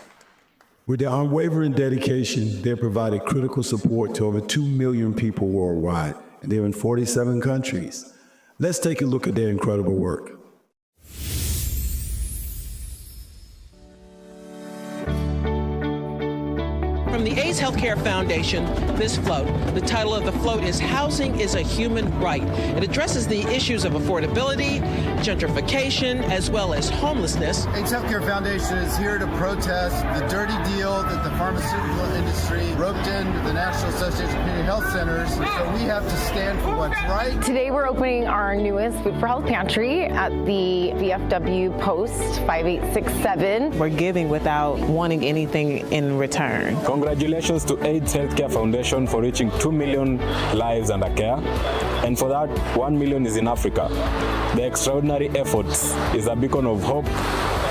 With their unwavering dedication, they provided critical support to over 2 million people worldwide, and they're in 47 countries. Let's take a look at their incredible work. From the AIDS Healthcare Foundation, this float. The title of the float is Housing is a Human Right. It addresses the issues of affordability, gentrification, as well as homelessness. AIDS Healthcare Foundation is here to protest the dirty deal that the pharmaceutical industry roped into the National Association of Community Health Centers, so we have to stand for what's right. Today we're opening our newest Food for Health pantry at the VFW Post 5867. We're giving without wanting anything in return. Congratulations to AIDS Healthcare Foundation for reaching 2 million lives under care. And for that, 1 million is in Africa. The extraordinary efforts is a beacon of hope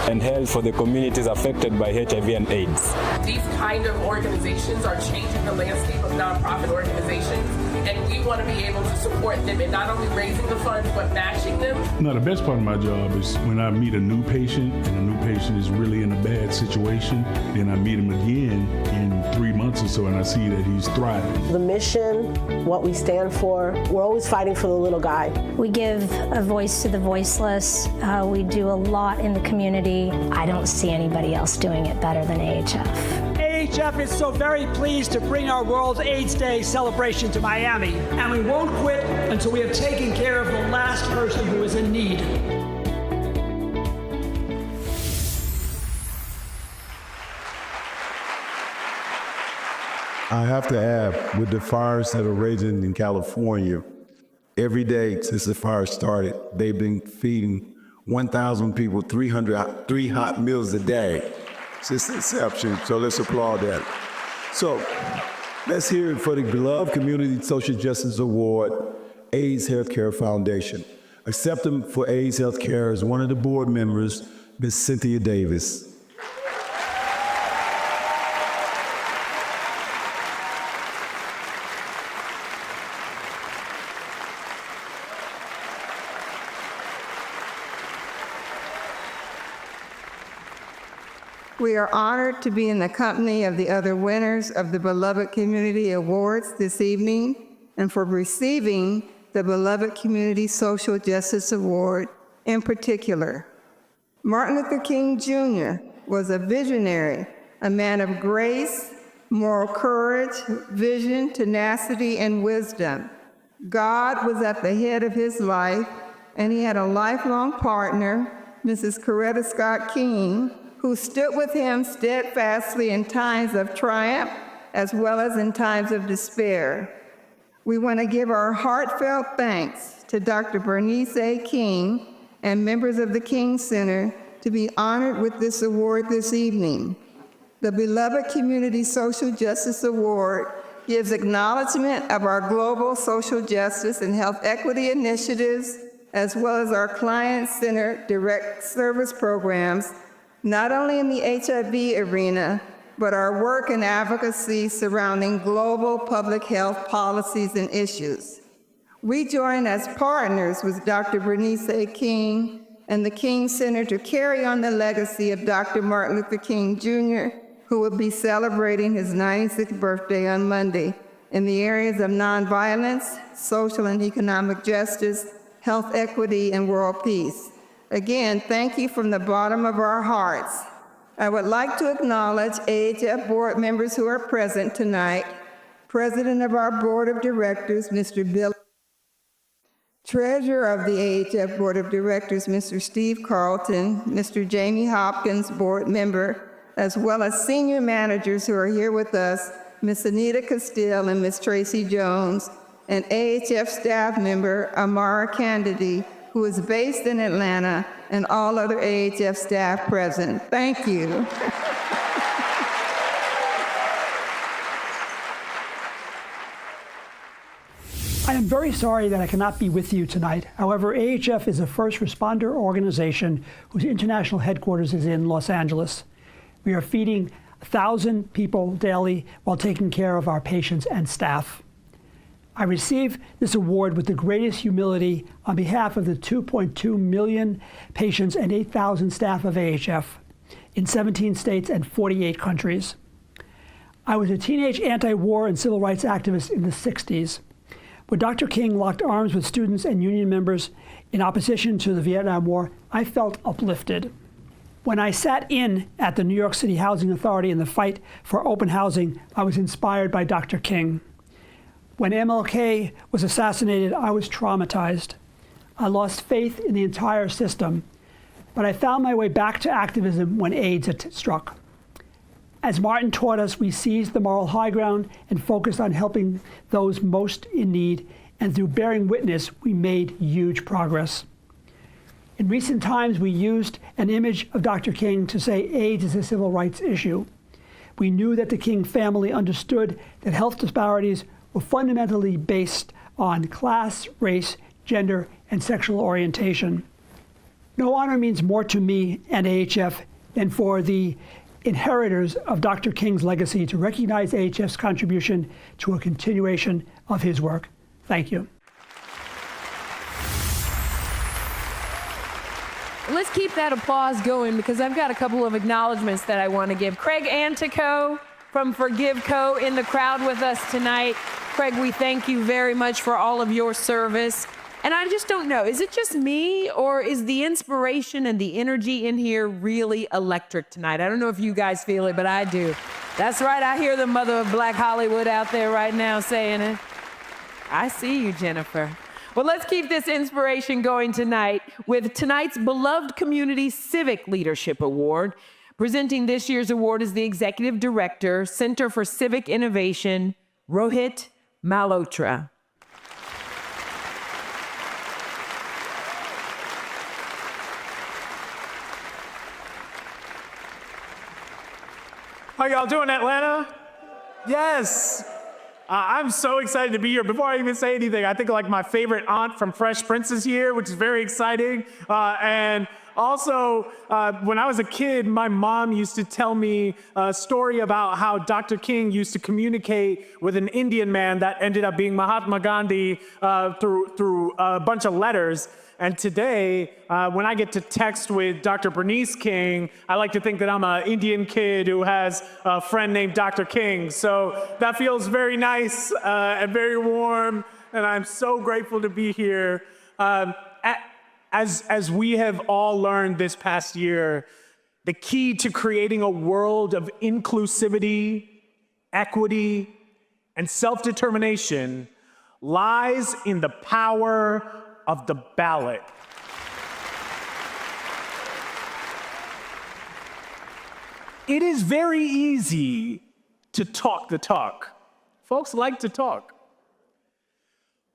and health for the communities affected by HIV and AIDS. These kind of organizations are changing the landscape of nonprofit organizations, and we want to be able to support them in not only raising the funds, but matching them. No, the best part of my job is when I meet a new patient, and a new patient is really in a bad situation, then I meet him again in 3 months or so, and I see that he's thriving. The mission, what we stand for, we're always fighting for the little guy. We give a voice to the voiceless. We do a lot in the community. I don't see anybody else doing it better than AHF. AHF is so very pleased to bring our World AIDS Day celebration to Miami, and we won't quit until we have taken care of the last person who is in need. I have to add, with the fires that are raging in California, every day since the fire started, they've been feeding 1,000 people 3 hot meals a day. It's just exception, so let's applaud that. So let's hear it for the Beloved Community Social Justice Award, AIDS Healthcare Foundation. Accepting for AIDS Healthcare as one of the board members, Ms. Cynthia Davis. We are honored to be in the company of the other winners of the Beloved Community Awards this evening and for receiving the Beloved Community Social Justice Award in particular. Martin Luther King Jr. was a visionary, a man of grace, moral courage, vision, tenacity, and wisdom. God was at the head of his life, and he had a lifelong partner, Mrs. Coretta Scott King, who stood with him steadfastly in times of triumph as well as in times of despair. We want to give our heartfelt thanks to Dr. Bernice A. King and members of the King Center to be honored with this award this evening. The Beloved Community Social Justice Award gives acknowledgement of our global social justice and health equity initiatives, as well as our client-centered direct service programs, not only in the HIV arena, but our work and advocacy surrounding global public health policies and issues. We join as partners with Dr. Bernice A. King and the King Center to carry on the legacy of Dr. Martin Luther King Jr., who will be celebrating his 96th birthday on Monday in the areas of nonviolence, social and economic justice, health equity, and world peace. Again, thank you from the bottom of our hearts. I would like to acknowledge AHF board members who are present tonight. President of our board of directors, Mr. Bill. Treasurer of the AHF board of directors, Mr. Steve Carlton, Mr. Jamie Hopkins, board member, as well as senior managers who are here with us, Ms. Anita Castile and Ms. Tracy Jones, and AHF staff member Amara Candidi, who is based in Atlanta, and all other AHF staff present. Thank you. I am very sorry that I cannot be with you tonight. However, AHF is a first responder organization whose international headquarters is in Los Angeles. We are feeding 1,000 people daily while taking care of our patients and staff. I receive this award with the greatest humility on behalf of the 2.2 million patients and 8,000 staff of AHF in 17 states and 48 countries. I was a teenage anti-war and civil rights activist in the 60s. When Dr. King locked arms with students and union members in opposition to the Vietnam War, I felt uplifted. When I sat in at the New York City Housing Authority in the fight for open housing, I was inspired by Dr. King. When MLK was assassinated, I was traumatized. I lost faith in the entire system, but I found my way back to activism when AIDS had struck. As Martin taught us, we seized the moral high ground and focused on helping those most in need, and through bearing witness, we made huge progress. In recent times, we used an image of Dr. King to say AIDS is a civil rights issue. We knew that the King family understood that health disparities were fundamentally based on class, race, gender, and sexual orientation. No honor means more to me and AHF than for the inheritors of Dr. King's legacy to recognize AHF's contribution to a continuation of his work. Thank you. Let's keep that applause going because I've got a couple of acknowledgments that I want to give. Craig Antico from ForgiveCo in the crowd with us tonight. Craig, we thank you very much for all of your service. And I just don't know, is it just me or is the inspiration and the energy in here really electric tonight? I don't know if you guys feel it, but I do. That's right, I hear the mother of Black Hollywood out there right now saying it. I see you, Jenifer. Well, let's keep this inspiration going tonight with tonight's Beloved Community Civic Leadership Award. Presenting this year's award is the Executive Director, Center for Civic Innovation, Rohit Malhotra. How y'all doing, Atlanta? Yes. I'm so excited to be here. Before I even say anything, I think like my favorite aunt from Fresh Prince is here, which is very exciting. And also, when I was a kid, my mom used to tell me a story about how Dr. King used to communicate with an Indian man that ended up being Mahatma Gandhi through a bunch of letters. And today, when I get to text with Dr. Bernice King, I like to think that I'm an Indian kid who has a friend named Dr. King. So that feels very nice and very warm, and I'm so grateful to be here. As we have all learned this past year, the key to creating a world of inclusivity, equity, and self-determination lies in the power of the ballot. It is very easy to talk the talk. Folks like to talk.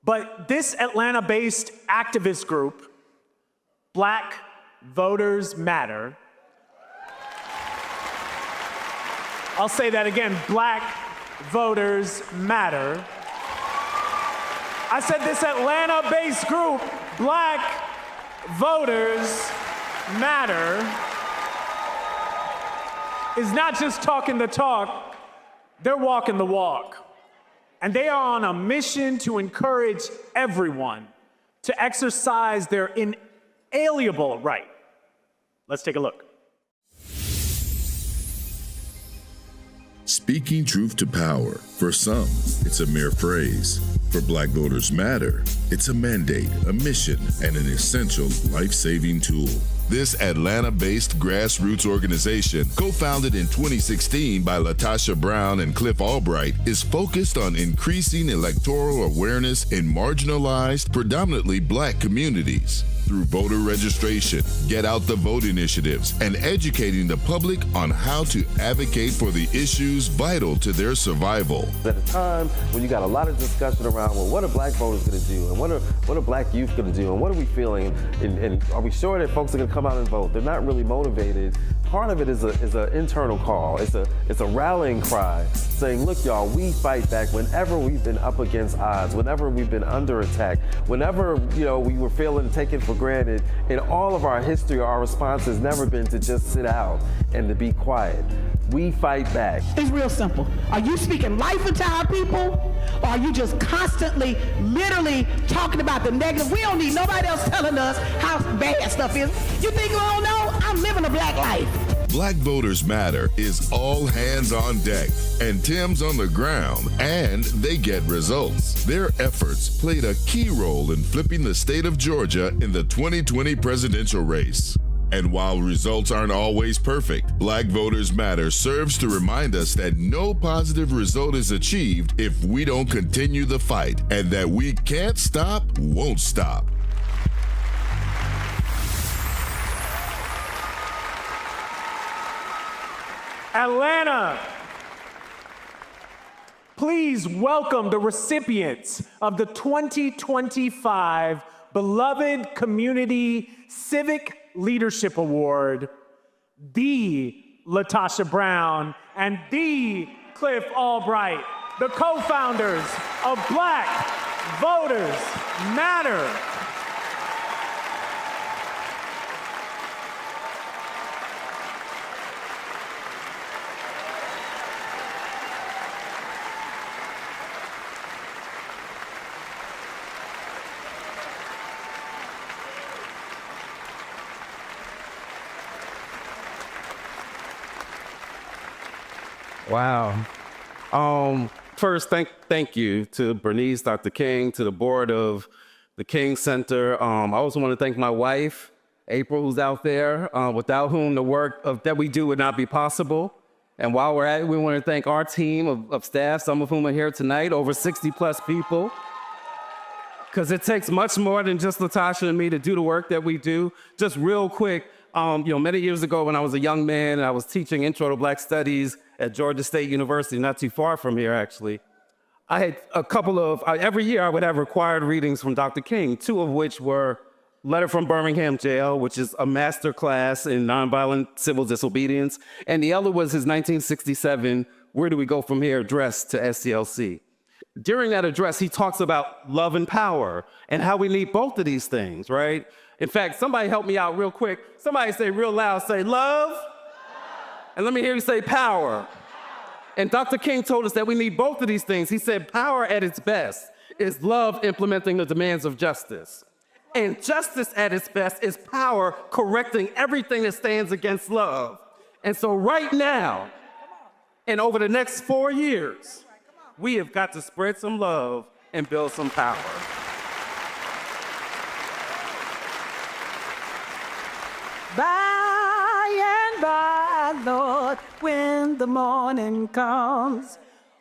But this Atlanta-based activist group, Black Voters Matter, I'll say that again, Black Voters Matter. I said this Atlanta-based group, Black Voters Matter, is not just talking the talk, they're walking the walk. And they are on a mission to encourage everyone to exercise their inalienable right. Let's take a look. Speaking truth to power. For some, it's a mere phrase. For Black Voters Matter, it's a mandate, a mission, and an essential life-saving tool. This Atlanta-based grassroots organization, co-founded in 2016 by LaTosha Brown and Cliff Albright, is focused on increasing electoral awareness in marginalized, predominantly Black communities. Through voter registration, get out the vote initiatives, and educating the public on how to advocate for the issues vital to their survival. At a time when you got a lot of discussion around, well, what are Black voters going to do, and what are Black youth going to do, and what are we feeling, and are we sure that folks are going to come out and vote? They're not really motivated. Part of it is an internal call. It's a rallying cry saying, look, y'all, we fight back whenever we've been up against odds, whenever we've been under attack, whenever we were feeling taken for granted. In all of our history, our response has never been to just sit out and to be quiet. We fight back. It's real simple. Are you speaking life into our people, or are you just constantly, literally talking about the negative? We don't need nobody else telling us how bad stuff is. You think we don't know? I'm living a Black life. Black Voters Matter is all hands on deck, and Tim's on the ground, and they get results. Their efforts played a key role in flipping the state of Georgia in the 2020 presidential race. And while results aren't always perfect, Black Voters Matter serves to remind us that no positive result is achieved if we don't continue the fight, and that we can't stop, won't stop. Atlanta, please welcome the recipients of the 2025 Beloved Community Civic Leadership Award, the LaTosha Brown and the Cliff Albright, the co-founders of Black Voters Matter. Wow. First, thank you to Bernice, Dr. King, to the board of the King Center. I also want to thank my wife, April, who's out there, without whom the work that we do would not be possible. And while we're at it, we want to thank our team of staff, some of whom are here tonight, over 60 plus people. Because it takes much more than just LaTosha and me to do the work that we do. Just real quick, many years ago when I was a young man and I was teaching Intro to Black Studies at Georgia State University, not too far from here actually, I had every year I would have required readings from Dr. King, two of which were Letter from Birmingham Jail, which is a master class in nonviolent civil disobedience, and the other was his 1967 Where Do We Go From Here address to SCLC. During that address, he talks about love and power and how we need both of these things, right? In fact, somebody help me out real quick. Somebody say real loud, say love. And let me hear you say power. And Dr. King told us that we need both of these things. He said power at its best is love implementing the demands of justice. And justice at its best is power correcting everything that stands against love. And so right now, and over the next 4 years, we have got to spread some love and build some power. By and by, Lord, when the morning comes,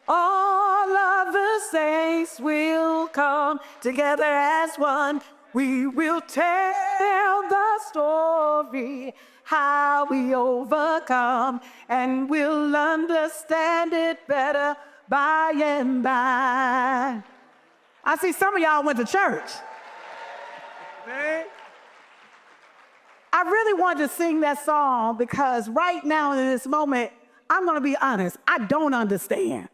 all of the saints will come together as one. We will tell the story, how we overcome, and we'll understand it better by and by. I see some of y'all went to church. I really wanted to sing that song because right now in this moment, I'm gonna be honest, I don't understand.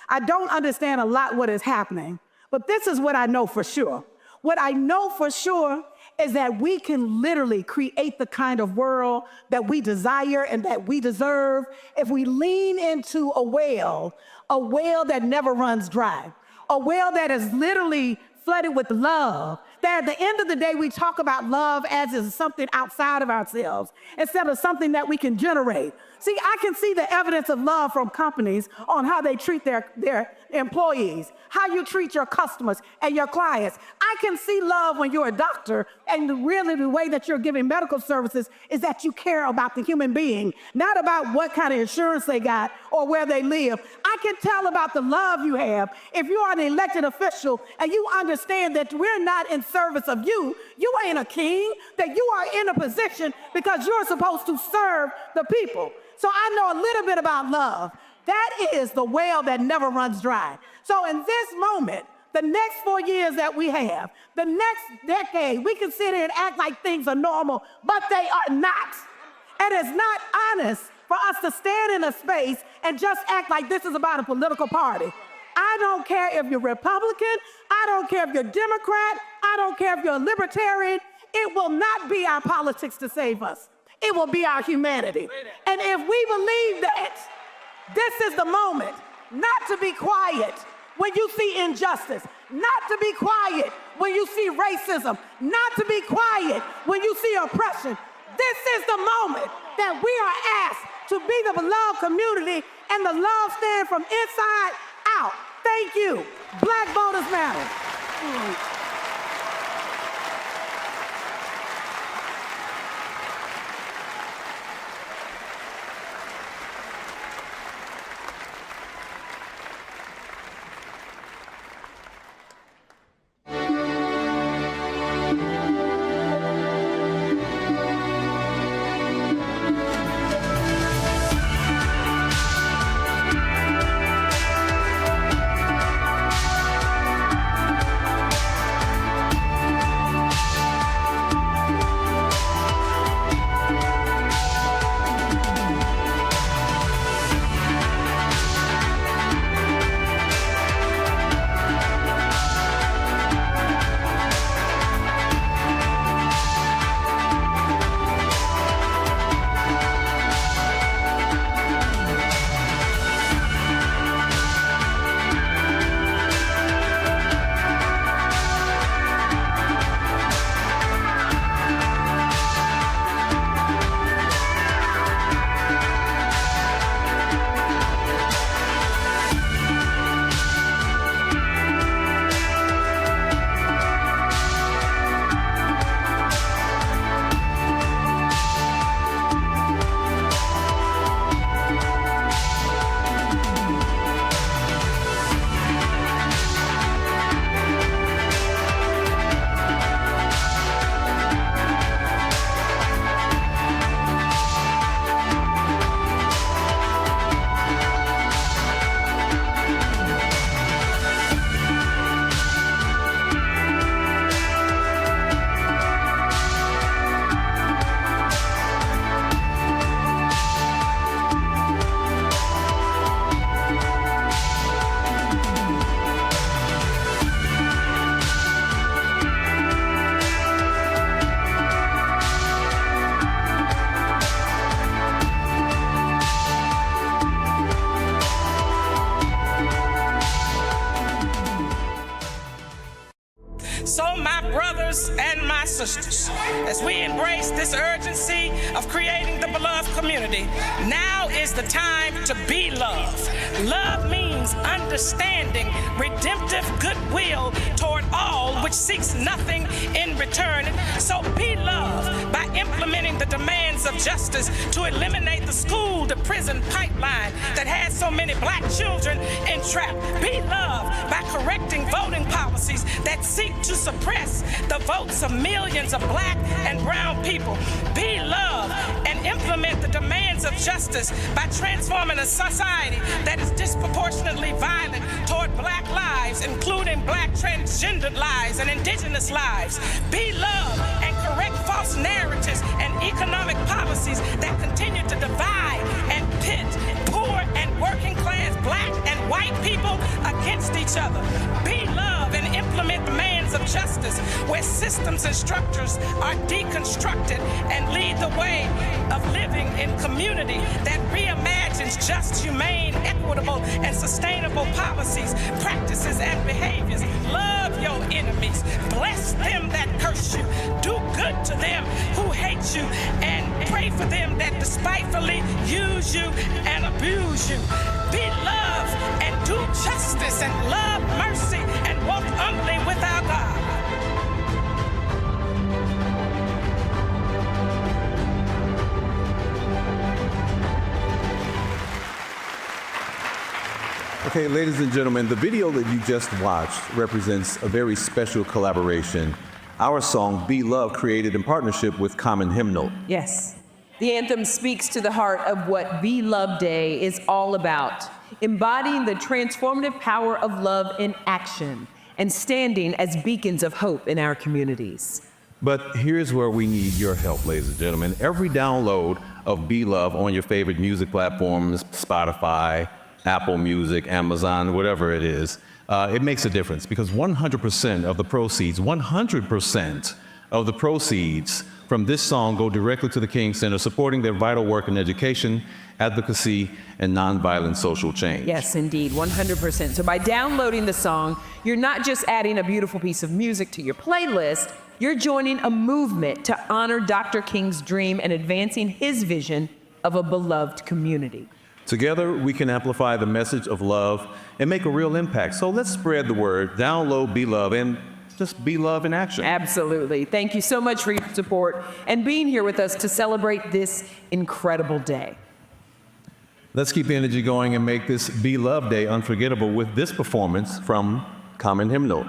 I don't understand a lot what is happening, but this is what I know for sure. What I know for sure is that we can literally create the kind of world that we desire and that we deserve if we lean into a well that never runs dry, a well that is literally flooded with love, that at the end of the day, we talk about love as is something outside of ourselves instead of something that we can generate. See, I can see the evidence of love from companies on how they treat their employees, how you treat your customers and your clients. I can see love when you're a doctor and really the way that you're giving medical services is that you care about the human being, not about what kind of insurance they got or where they live. I can tell about the love you have if you are an elected official and you understand that we're not in service of you. You ain't a king, that you are in a position because you're supposed to serve the people. So I know a little bit about love. That is the well that never runs dry. So in this moment, the next 4 years that we have, the next decade, we can sit here and act like things are normal, but they are not. And it's not honest for us to stand in a space and just act like this is about a political party. I don't care if you're Republican, I don't care if you're Democrat, I don't care if you're a libertarian. It will not be our politics to save us. It will be our humanity. And if we believe that, this is the moment not to be quiet when you see injustice, not to be quiet when you see racism, not to be quiet when you see oppression. This is the moment that we are asked to be the beloved community and the love stand from inside out. Thank you. Black voters matter. So my brothers and my sisters, as we embrace this urgency of creating the beloved community, now is the time to be love. Love means understanding, redemptive goodwill toward all which seeks nothing in return. So be love by implementing the demands of justice to eliminate the school to prison pipeline that has so many black children entrapped. Be love by correcting voting policies that seek to suppress the votes of millions of black and brown people. Be love and implement the demands of justice by transforming a society that is disproportionately violent toward black lives, including black transgendered lives and indigenous lives. Be love and correct false narratives and economic policies that continue to divide and pit poor and working class black and white people against each other. Be love and implement demands of justice where systems and structures are deconstructed and lead the way of living in community that reimagines just, humane, equitable, and sustainable policies, practices, and behaviors. Love your enemies. Bless them that curse you. Do good to them who hate you, and pray for them that despitefully use you and abuse you. Be love and do justice and love mercy and walk humbly with our God. Okay, ladies and gentlemen, the video that you just watched represents a very special collaboration. Our song, Be Love, created in partnership with Common Hymnal. Yes. The anthem speaks to the heart of what Be Love Day is all about, embodying the transformative power of love in action and standing as beacons of hope in our communities. But here's where we need your help, ladies and gentlemen. Every download of Be Love on your favorite music platforms, Spotify, Apple Music, Amazon, whatever it is, it makes a difference because 100% of the proceeds, 100% of the proceeds from this song go directly to the King Center, supporting their vital work in education, advocacy, and nonviolent social change. Yes, indeed, 100%. So by downloading the song, you're not just adding a beautiful piece of music to your playlist, you're joining a movement to honor Dr. King's dream and advancing his vision of a beloved community. Together, we can amplify the message of love and make a real impact. So let's spread the word, download Be Love, and just be love in action. Absolutely. Thank you so much for your support and being here with us to celebrate this incredible day. Let's keep the energy going and make this Be Love Day unforgettable with this performance from Common Hymnal.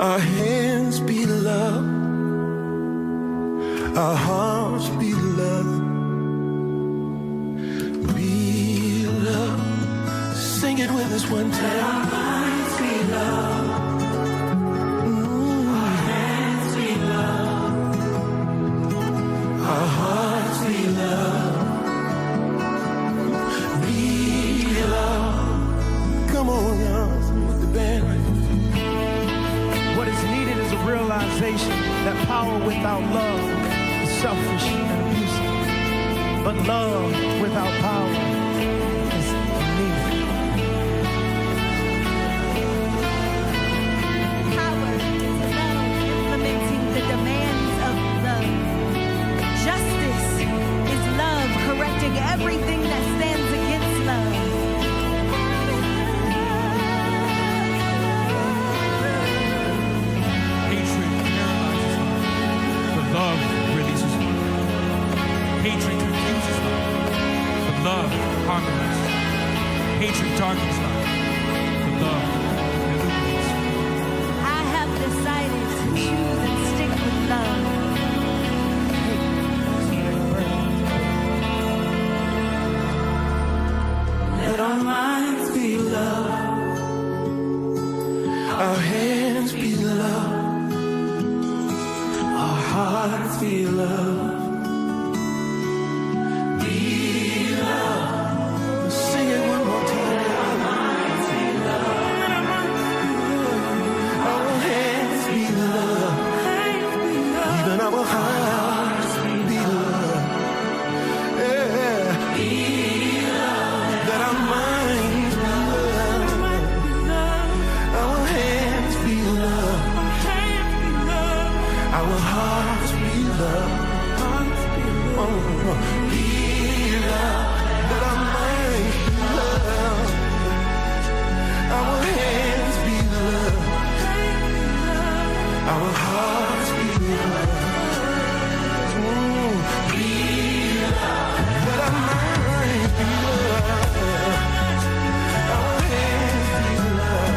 Our hands be love, our hearts be love, be love. Sing it with us one time. Our minds be love, our hands be love, our hearts be love, be love. Come on, y'all, with the band. What is needed is a realization that power without love is selfish and abusive. But love without power is needed. Power is love implementing the demands of love. Justice is love correcting everything that stands against love. Love releases love. Hatred confuses love. But love harmonizes. Hatred darkens love. But love illuminates. I have decided to choose and stick with love. Let our minds be love, our hands be love, our hearts be love, be love. Sing it one more time. Our minds be love, our hands be love, even our hearts be love. Yeah. Be love. Let our minds be love, our hands be love, our hearts be love. Be love. Let our minds be love, our hands be love, our hearts be love. Be love. Let our minds be love, our hands be love,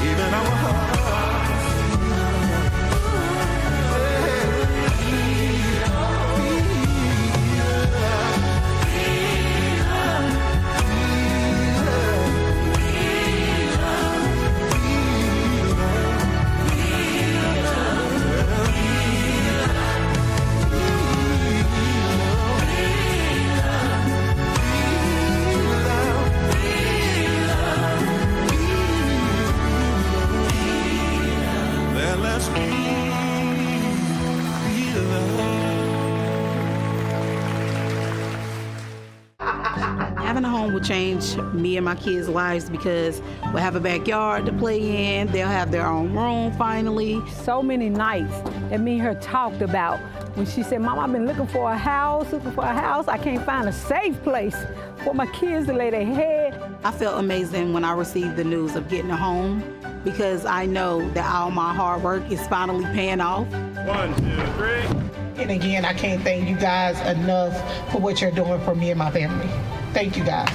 even our hearts. Having a home will change me and my kids' lives because we'll have a backyard to play in. They'll have their own room finally. So many nights that me and her talked about when she said, Mom, I've been looking for a house. I can't find a safe place for my kids to lay their head. I felt amazing when I received the news of getting a home because I know that all my hard work is finally paying off. 1, 2, 3. And again, I can't thank you guys enough for what you're doing for me and my family. Thank you guys.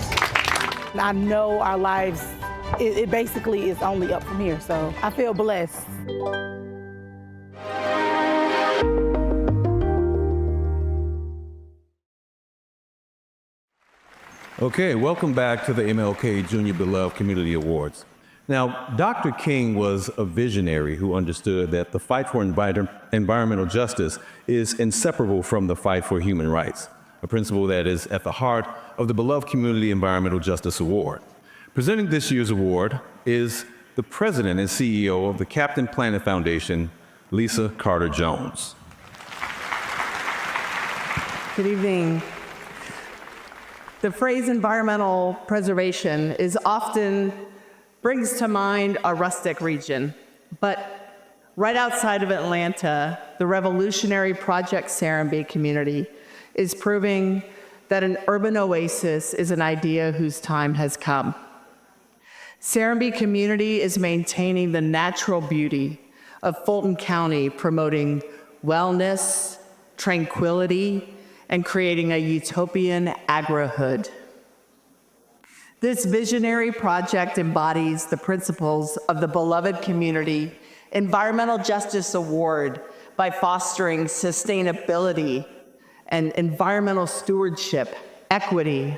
I know our lives, it basically is only up from here, so I feel blessed. Okay, welcome back to the MLK Junior Beloved Community Awards. Now, Dr. King was a visionary who understood that the fight for environmental justice is inseparable from the fight for human rights, a principle that is at the heart of the Beloved Community Environmental Justice Award. Presenting this year's award is the president and CEO of the Captain Planet Foundation, Lisa Carter Jones. Good evening. The phrase environmental preservation is often brings to mind a rustic region, but right outside of Atlanta, the revolutionary Project Serenbe community is proving that an urban oasis is an idea whose time has come. Serenbe community is maintaining the natural beauty of Fulton County, promoting wellness, tranquility, and creating a utopian agri-hood. This visionary project embodies the principles of the beloved community Environmental Justice Award by fostering sustainability and environmental stewardship, equity,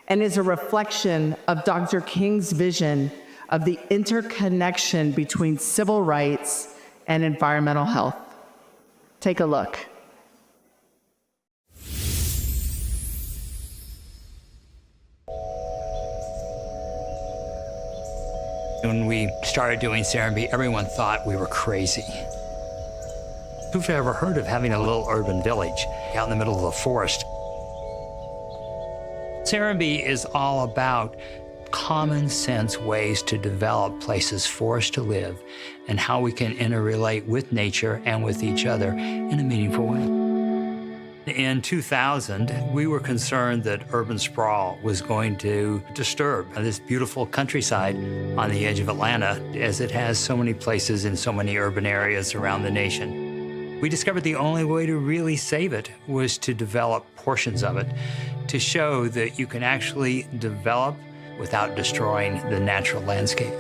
and is a reflection of Dr. King's vision of the interconnection between civil rights and environmental health. Take a look. When we started doing Serenbe, everyone thought we were crazy. Who've ever heard of having a little urban village out in the middle of the forest? Serenbe is all about common sense ways to develop places for us to live and how we can interrelate with nature and with each other in a meaningful way. In 2000, we were concerned that urban sprawl was going to disturb this beautiful countryside on the edge of Atlanta, as it has so many places in so many urban areas around the nation. We discovered the only way to really save it was to develop portions of it, to show that you can actually develop without destroying the natural landscape.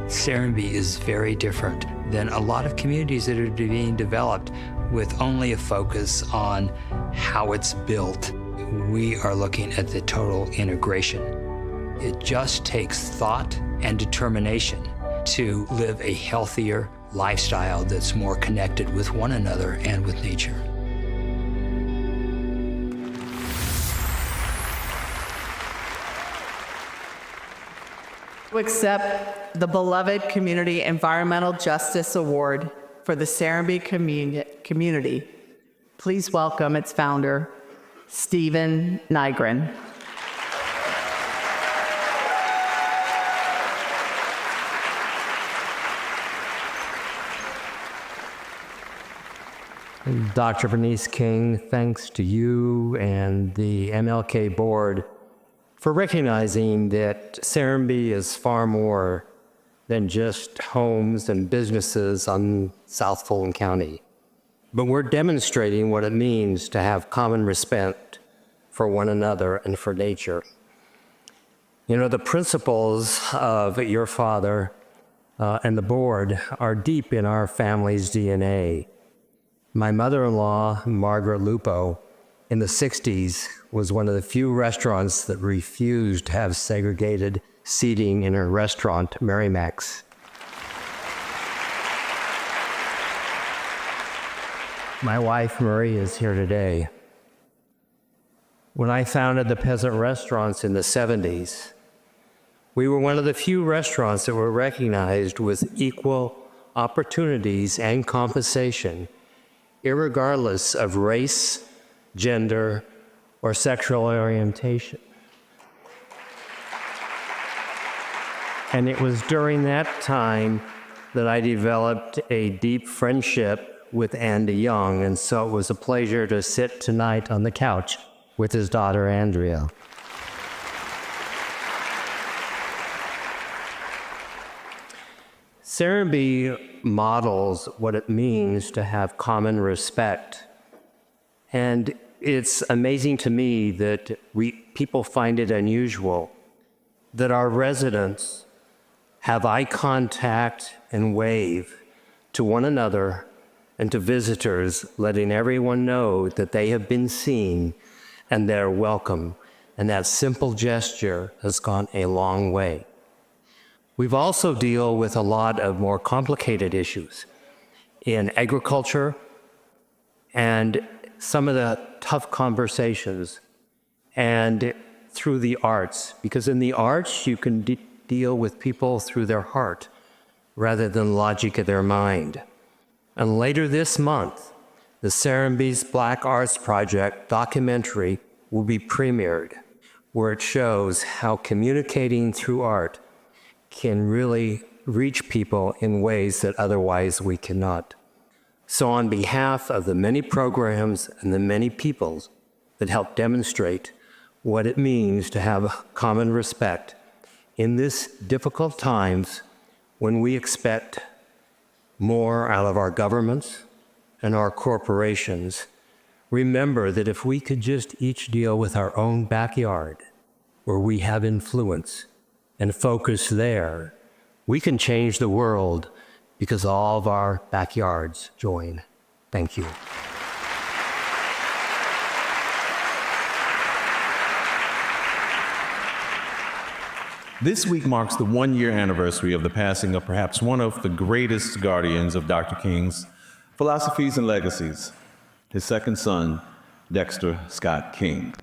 Serenbe is very different than a lot of communities that are being developed with only a focus on how it's built. We are looking at the total integration. It just takes thought and determination to live a healthier lifestyle that's more connected with one another and with nature. To accept the beloved Community Environmental Justice Award for the Serenbe community, please welcome its founder, Stephen Nygren. Dr. Bernice King, thanks to you and the MLK board for recognizing that Serenbe is far more than just homes and businesses on South Fulton County. But we're demonstrating what it means to have common respect for one another and for nature. You know, the principles of your father and the board are deep in our family's DNA. My mother-in-law, Margaret Lupo, in the 60s was one of the few restaurants that refused to have segregated seating in her restaurant, Mary Mac's. My wife, Marie, is here today. When I founded the Peasant Restaurants in the 70s, we were one of the few restaurants that were recognized with equal opportunities and compensation, irregardless of race, gender, or sexual orientation. And it was during that time that I developed a deep friendship with Andy Young, and so it was a pleasure to sit tonight on the couch with his daughter, Andrea. Serenbe models what it means to have common respect. And it's amazing to me that people find it unusual that our residents have eye contact and wave to one another and to visitors, letting everyone know that they have been seen and they're welcome. And that simple gesture has gone a long way. We've also dealt with a lot of more complicated issues in agriculture and some of the tough conversations, and through the arts, because in the arts you can deal with people through their heart rather than logic of their mind. And later this month, the Serenbe's Black Arts Project documentary will be premiered, where it shows how communicating through art can really reach people in ways that otherwise we cannot. So on behalf of the many programs and the many peoples that help demonstrate what it means to have common respect in this difficult times when we expect more out of our governments and our corporations, remember that if we could just each deal with our own backyard where we have influence and focus there, we can change the world because all of our backyards join. Thank you. This week marks the one-year anniversary of the passing of perhaps one of the greatest guardians of Dr. King's philosophies and legacies, his second son, Dexter Scott King.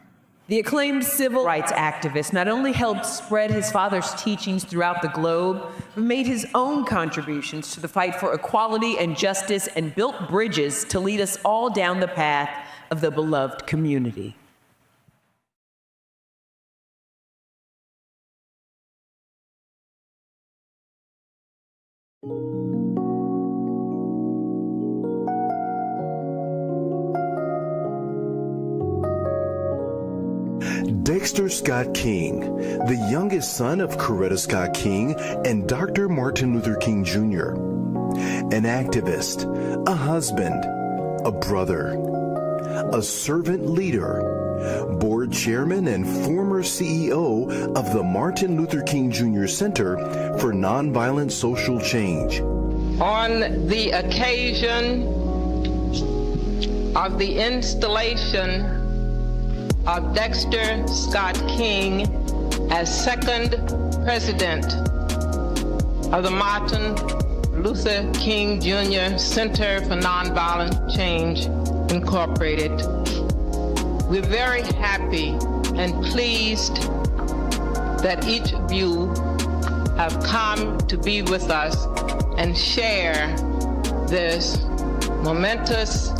The acclaimed civil rights activist not only helped spread his father's teachings throughout the globe, but made his own contributions to the fight for equality and justice and built bridges to lead us all down the path of the beloved community. Dexter Scott King, the youngest son of Coretta Scott King and Dr. Martin Luther King Jr., an activist, a husband, a brother, a servant leader, board chairman and former CEO of the Martin Luther King Jr. Center for Nonviolent Social Change. On the occasion of the installation of Dexter Scott King as second president of the Martin Luther King Jr. Center for Nonviolent Change, Incorporated. We're very happy and pleased that each of you have come to be with us and share this momentous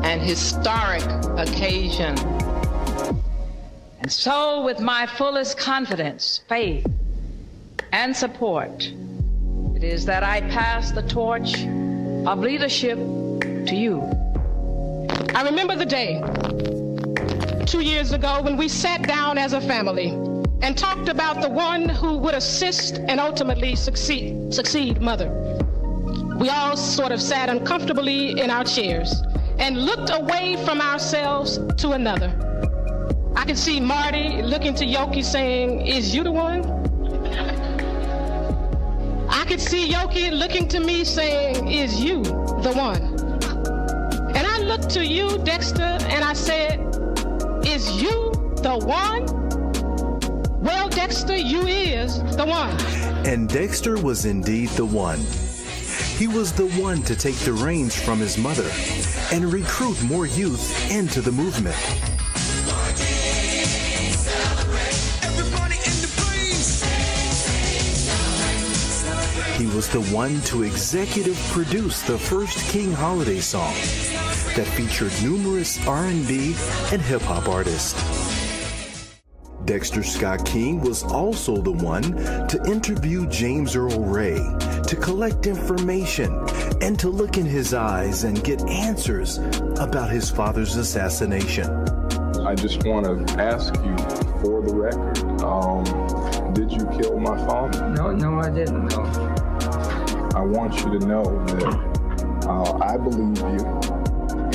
and historic occasion. And so, with my fullest confidence, faith, and support, it is that I pass the torch of leadership to you. I remember the day 2 years ago when we sat down as a family and talked about the one who would assist and ultimately succeed Mother. We all sort of sat uncomfortably in our chairs and looked away from ourselves to another. I could see Marty looking to Yoki saying, "Is you the one?" I could see Yoki looking to me saying, "Is you the one?" And I looked to you, Dexter, and I said, "Is you the one?" Well, Dexter, you is the one. And Dexter was indeed the one. He was the one to take the reins from his mother and recruit more youth into the movement. He was the one to executive produce the first King holiday song that featured numerous R&B and hip-hop artists. Dexter Scott King was also the one to interview James Earl Ray, to collect information, and to look in his eyes and get answers about his father's assassination. I just want to ask you, for the record, did you kill my father? No, I didn't. No. I want you to know that I believe you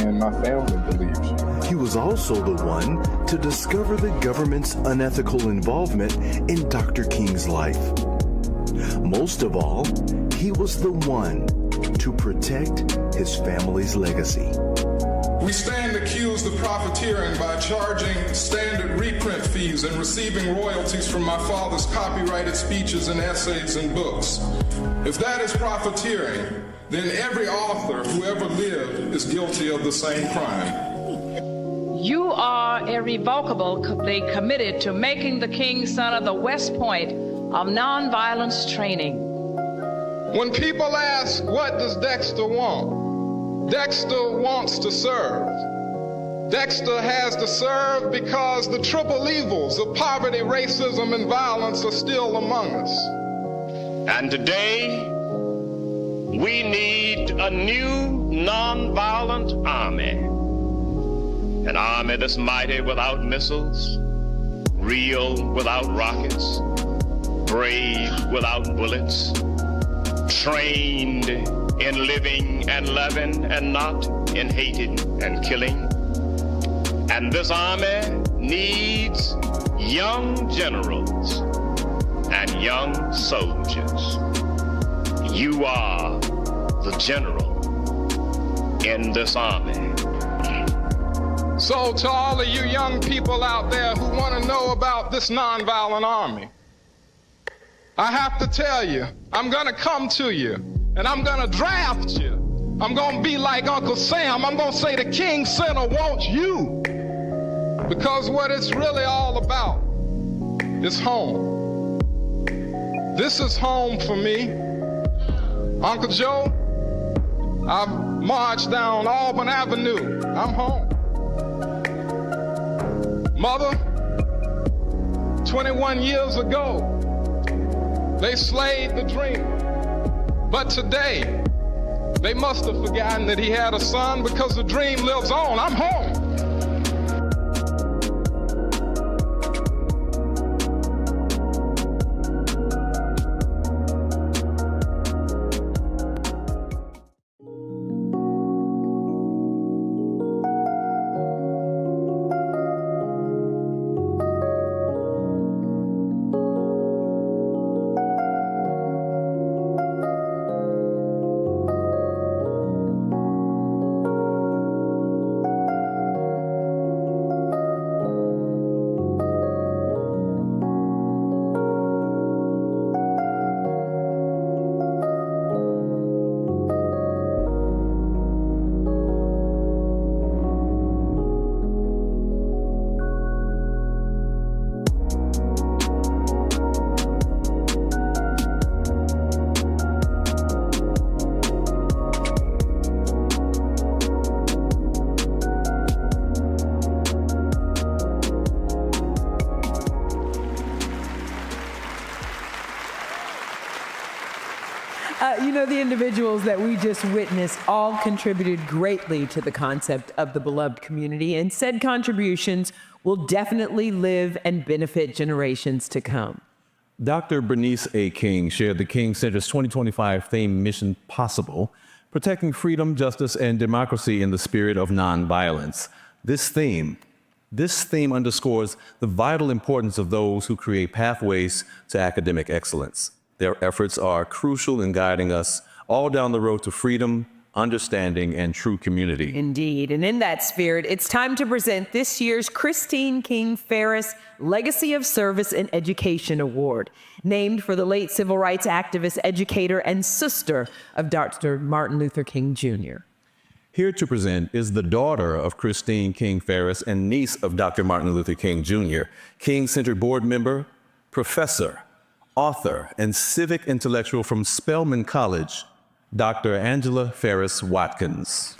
and my family believes you. He was also the one to discover the government's unethical involvement in Dr. King's life. Most of all, he was the one to protect his family's legacy. We stand accused of profiteering by charging standard reprint fees and receiving royalties from my father's copyrighted speeches and essays and books. If that is profiteering, then every author who ever lived is guilty of the same crime. You are irrevocably committed to making the King Center the West Point of nonviolence training. When people ask, what does Dexter want? Dexter wants to serve. Dexter has to serve because the triple evils of poverty, racism, and violence are still among us. And today, we need a new nonviolent army. An army that's mighty without missiles, real without rockets, brave without bullets, trained in living and loving and not in hating and killing. And this army needs young generals and young soldiers. You are the general in this army. So to all of you young people out there who want to know about this nonviolent army, I have to tell you, I'm going to come to you and I'm going to draft you. I'm going to be like Uncle Sam. I'm going to say the King Center wants you. Because what it's really all about is home. This is home for me. Uncle Joe, I've marched down Auburn Avenue. I'm home. Mother, 21 years ago, they slayed the dream. But today, they must have forgotten that he had a son because the dream lives on. I'm home. The individuals that we just witnessed all contributed greatly to the concept of the beloved community, and said contributions will definitely live and benefit generations to come. Dr. Bernice A. King shared the King Center's 2025 theme, Mission Possible, protecting freedom, justice, and democracy in the spirit of nonviolence. This theme underscores the vital importance of those who create pathways to academic excellence. Their efforts are crucial in guiding us all down the road to freedom, understanding, and true community. Indeed, and in that spirit, it's time to present this year's Christine King Farris Legacy of Service in Education Award, named for the late civil rights activist, educator, and sister of Dr. Martin Luther King Jr. Here to present is the daughter of Christine King Farris and niece of Dr. Martin Luther King Jr., King Center board member, professor, author, and civic intellectual from Spelman College, Dr. Angela Farris Watkins.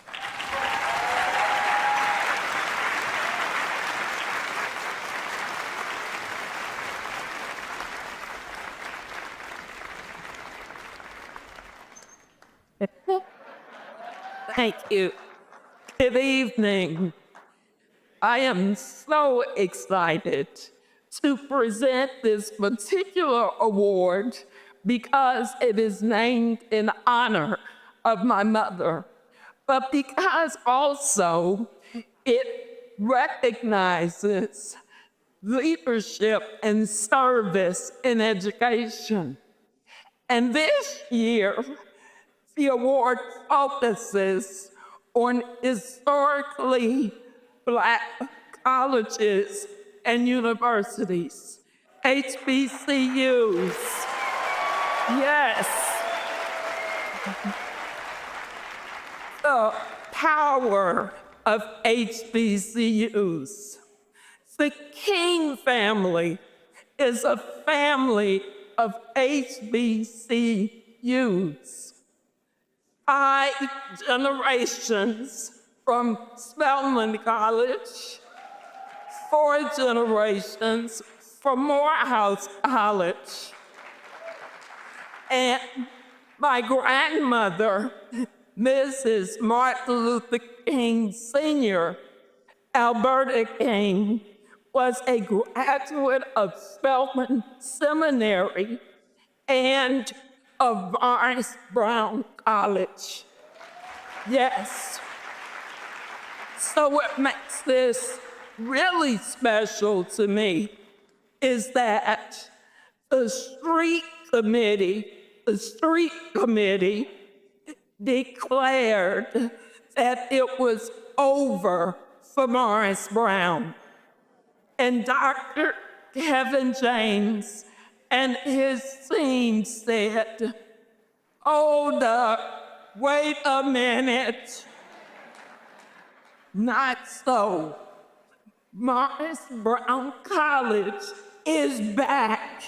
Thank you. Good evening. I am so excited to present this particular award because it is named in honor of my mother, but because also it recognizes leadership and service in education. And this year, the award focuses on historically Black colleges and universities, HBCUs. Yes. The power of HBCUs. The King family is a family of HBCUs. 5 generations from Spelman College, 4 generations from Morehouse College. And my grandmother, Mrs. Martin Luther King Sr., Alberta King, was a graduate of Spelman Seminary and of Barnes Brown College. Yes. So what makes this really special to me is that the street committee declared that it was over for Morris Brown. And Dr. Kevin James and his team said, "Hold up, wait a minute. Not so. Morris Brown College is back."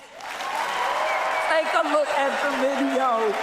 Take a look at the video.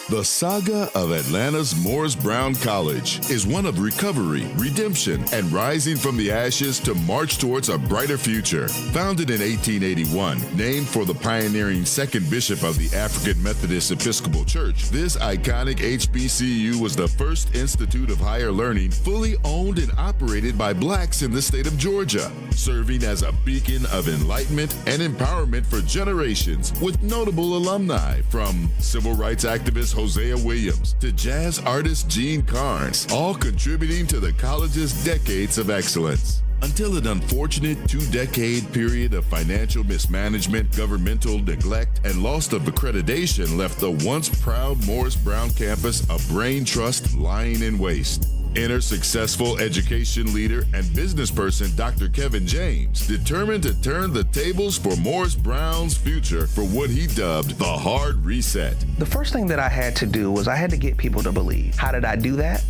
The saga of Atlanta's Morris Brown College is one of recovery, redemption, and rising from the ashes to march towards a brighter future. Founded in 1881, named for the pioneering second bishop of the African Methodist Episcopal Church, this iconic HBCU was the first institute of higher learning fully owned and operated by Blacks in the state of Georgia, serving as a beacon of enlightenment and empowerment for generations, with notable alumni from civil rights activist Hosea Williams to jazz artist Gene Carnes, all contributing to the college's decades of excellence. Until an unfortunate 2-decade period of financial mismanagement, governmental neglect, and loss of accreditation left the once proud Morris Brown campus a brain trust lying in waste. Enter successful education leader and business person Dr. Kevin James, determined to turn the tables for Morris Brown's future for what he dubbed the hard reset. The first thing that I had to do was I had to get people to believe. How did I do that?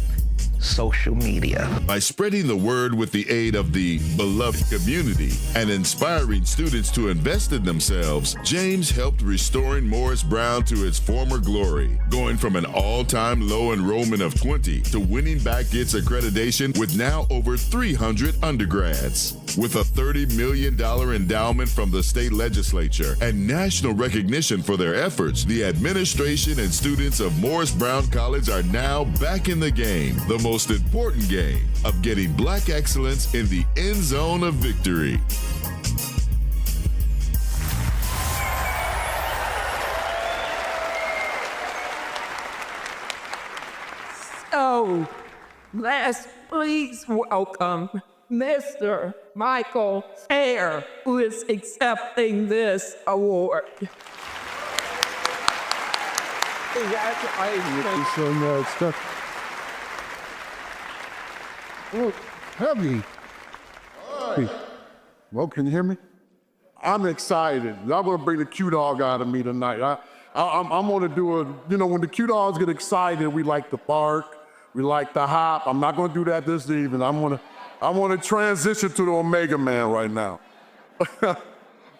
Social media. By spreading the word with the aid of the beloved community and inspiring students to invest in themselves, James helped restoring Morris Brown to its former glory, going from an all-time low enrollment of 20 to winning back its accreditation with now over 300 undergrads. With a $30 million endowment from the state legislature and national recognition for their efforts, the administration and students of Morris Brown College are now back in the game, the most important game of getting Black excellence in the end zone of victory. So, let's please welcome Mr. Michael Hare, who is accepting this award. Congratulations. So much stuff. Oh, heavy. Hey. Well, can you hear me? I'm excited. I'm gonna bring the Q dog out of me tonight. I'm gonna do when the Q dogs get excited, we like to bark, we like to hop. I'm not gonna do that this evening. I wanna transition to the Omega Man right now.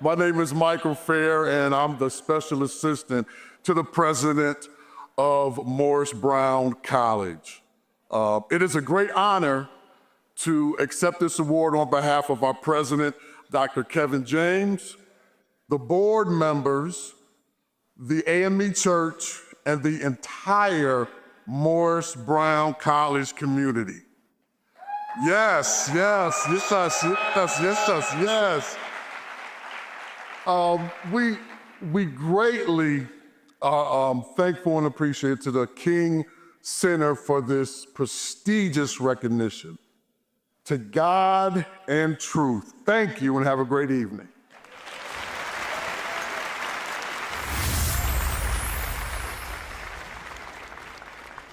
My name is Michael Fair, and I'm the special assistant to the president of Morris Brown College. It is a great honor to accept this award on behalf of our president, Dr. Kevin James, the board members, the AME Church, and the entire Morris Brown College community. Yes. We greatly are thankful and appreciative to the King Center for this prestigious recognition. To God and truth, thank you and have a great evening.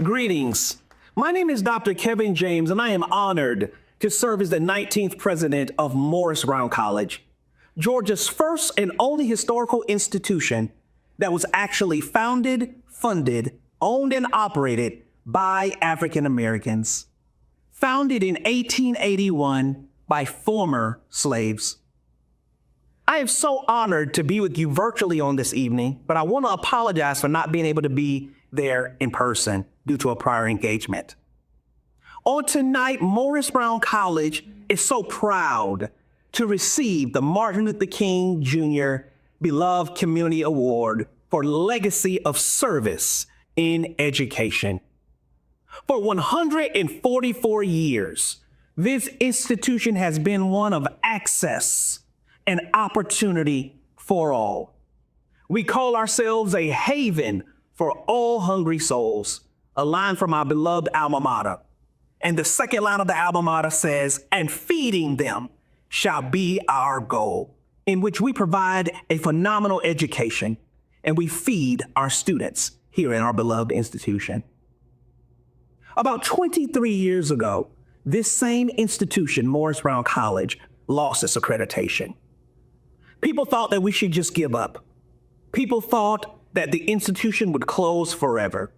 Greetings. My name is Dr. Kevin James, and I am honored to serve as the 19th president of Morris Brown College, Georgia's first and only historical institution that was actually founded, funded, owned, and operated by African Americans. Founded in 1881 by former slaves. I am so honored to be with you virtually on this evening, but I want to apologize for not being able to be there in person due to a prior engagement. On tonight, Morris Brown College is so proud to receive the Martin Luther King Jr. Beloved Community Award for Legacy of Service in Education. For 144 years, this institution has been one of access and opportunity for all. We call ourselves a haven for all hungry souls, a line from our beloved alma mater. And the second line of the alma mater says, and feeding them shall be our goal, in which we provide a phenomenal education and we feed our students here in our beloved institution. About 23 years ago, this same institution, Morris Brown College, lost its accreditation. People thought that we should just give up. People thought that the institution would close forever.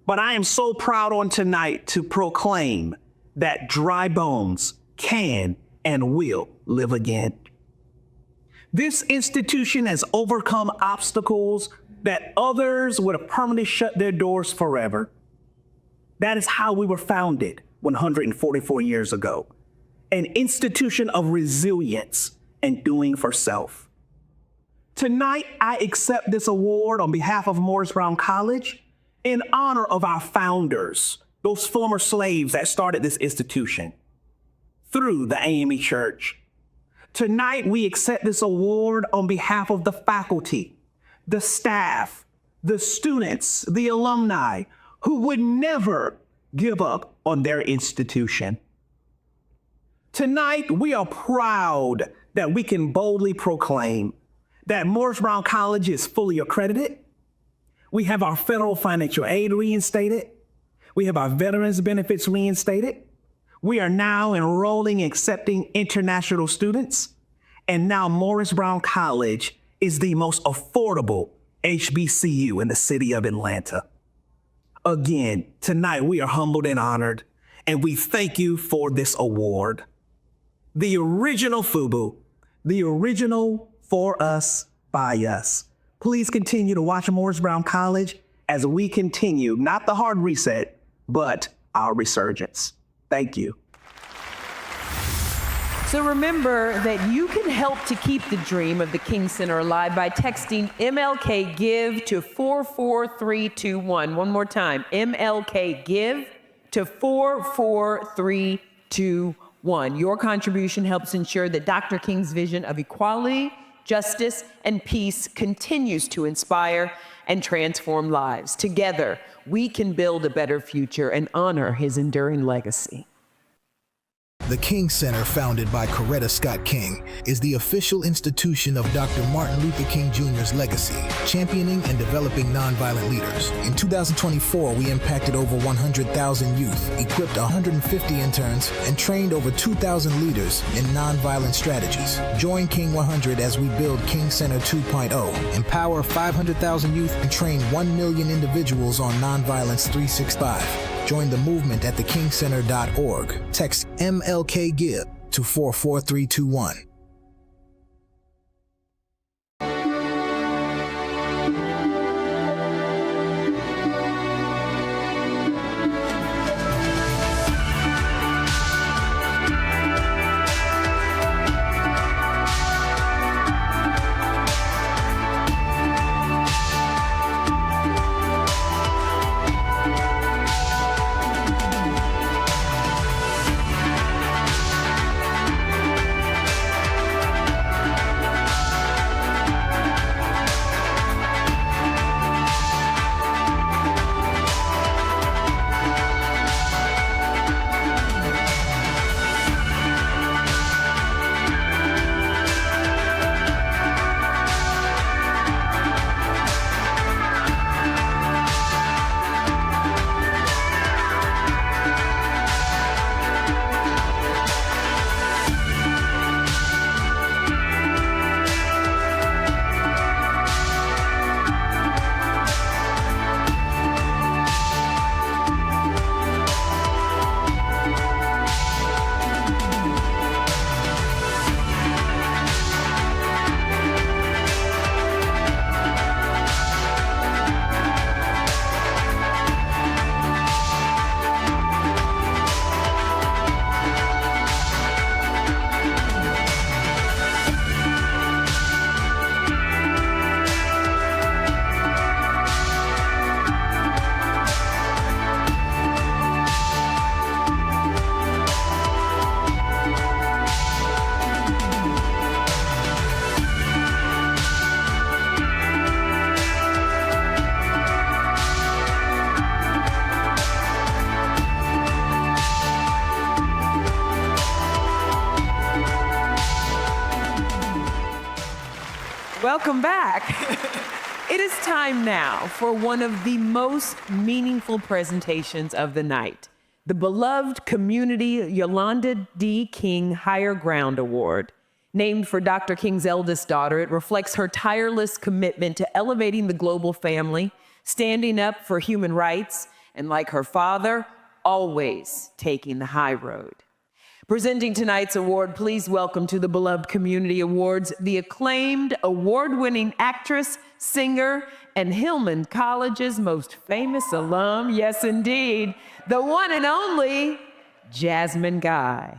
But I am so proud on tonight to proclaim that dry bones can and will live again. This institution has overcome obstacles that others would have permanently shut their doors forever. That is how we were founded 144 years ago. An institution of resilience and doing for self. Tonight, I accept this award on behalf of Morris Brown College in honor of our founders, those former slaves that started this institution through the AME Church. Tonight, we accept this award on behalf of the faculty, the staff, the students, the alumni who would never give up on their institution. Tonight, we are proud that we can boldly proclaim that Morris Brown College is fully accredited. We have our federal financial aid reinstated. We have our veterans benefits reinstated. We are now enrolling and accepting international students. And now Morris Brown College is the most affordable HBCU in the city of Atlanta. Again, tonight we are humbled and honored, and we thank you for this award. The original FUBU, the original for us, by us. Please continue to watch Morris Brown College as we continue, not the hard reset, but our resurgence. Thank you. So remember that you can help to keep the dream of the King Center alive by texting MLK Give to 44321. One more time, MLK Give to 44321. Your contribution helps ensure that Dr. King's vision of equality, justice, and peace continues to inspire and transform lives. Together, we can build a better future and honor his enduring legacy. The King Center, founded by Coretta Scott King, is the official institution of Dr. Martin Luther King Jr.'s legacy, championing and developing nonviolent leaders. In 2024, we impacted over 100,000 youth, equipped 150 interns, and trained over 2,000 leaders in nonviolent strategies. Join King 100 as we build King Center 2.0, empower 500,000 youth, and train 1 million individuals on Nonviolence 365. Join the movement at thekingcenter.org. Text MLK Give to 44321. Welcome back. It is time now for one of the most meaningful presentations of the night, the beloved Community Yolanda D. King Higher Ground Award. Named for Dr. King's eldest daughter, it reflects her tireless commitment to elevating the global family, standing up for human rights, and like her father, always taking the high road. Presenting tonight's award, please welcome to the beloved Community Awards the acclaimed award-winning actress, singer, and Hillman College's most famous alum, yes indeed, the one and only Jasmine Guy.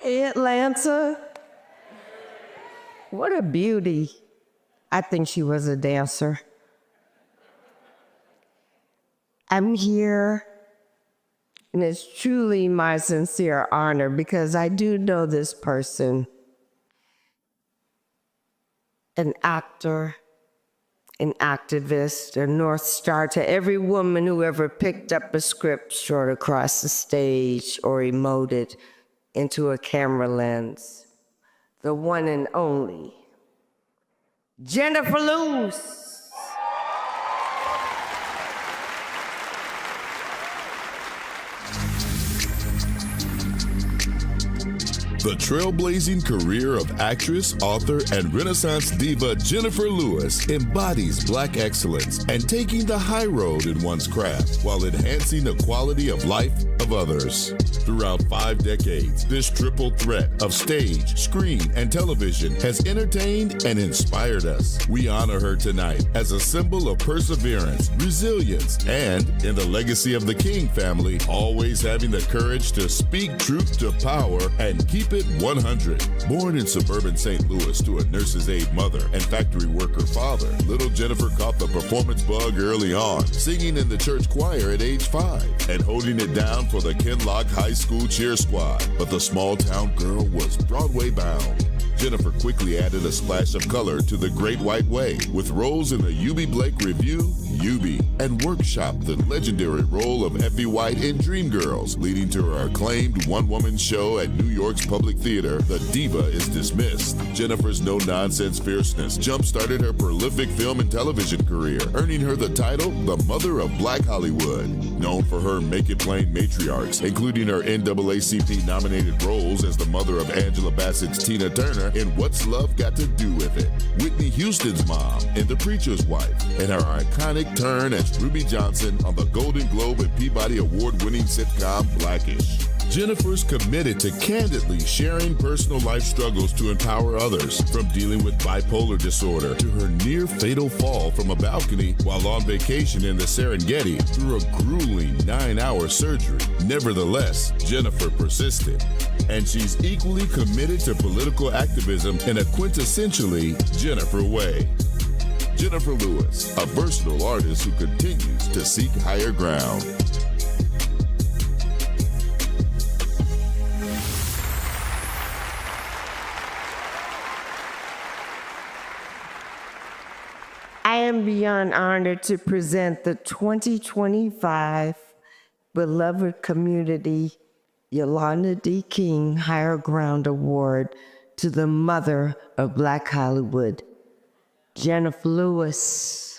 Hey, Atlanta. What a beauty. I think she was a dancer. I'm here, and it's truly my sincere honor because I do know this person, an actor, an activist, a North Star to every woman who ever picked up a script short across the stage or emoted into a camera lens. The one and only Jenifer Lewis. The trailblazing career of actress, author, and Renaissance diva Jenifer Lewis embodies Black excellence and taking the high road in one's craft while enhancing the quality of life of others. Throughout 5 decades, this triple threat of stage, screen, and television has entertained and inspired us. We honor her tonight as a symbol of perseverance, resilience, and, in the legacy of the King family, always having the courage to speak truth to power and keep it 100. Born in suburban St. Louis to a nurse's aide mother and factory worker father, little Jenifer caught the performance bug early on, singing in the church choir at age 5 and holding it down for the Kinloch High School cheer squad. But the small town girl was Broadway bound. Jenifer quickly added a splash of color to The Great White Way with roles in the Eubie Blake Review, Eubie, and Workshop, the legendary role of Effie White in Dreamgirls, leading to her acclaimed one-woman show at New York's Public Theater, The Diva is Dismissed. Jenifer's no-nonsense fierceness jump-started her prolific film and television career, earning her the title The Mother of Black Hollywood. Known for her Make It Plain matriarchs, including her NAACP-nominated roles as the mother of Angela Bassett's Tina Turner in What's Love Got to Do with It, Whitney Houston's mom in The Preacher's Wife, and her iconic turn as Ruby Johnson on the Golden Globe and Peabody Award-winning sitcom Blackish. Jenifer's committed to candidly sharing personal life struggles to empower others, from dealing with bipolar disorder to her near-fatal fall from a balcony while on vacation in the Serengeti through a grueling 9-hour surgery. Nevertheless, Jenifer persisted, and she's equally committed to political activism in a quintessentially Jenifer way. Jenifer Lewis, a versatile artist who continues to seek higher ground. I am beyond honored to present the 2025 Beloved Community Yolanda D. King Higher Ground Award to the mother of Black Hollywood, Jenifer Lewis.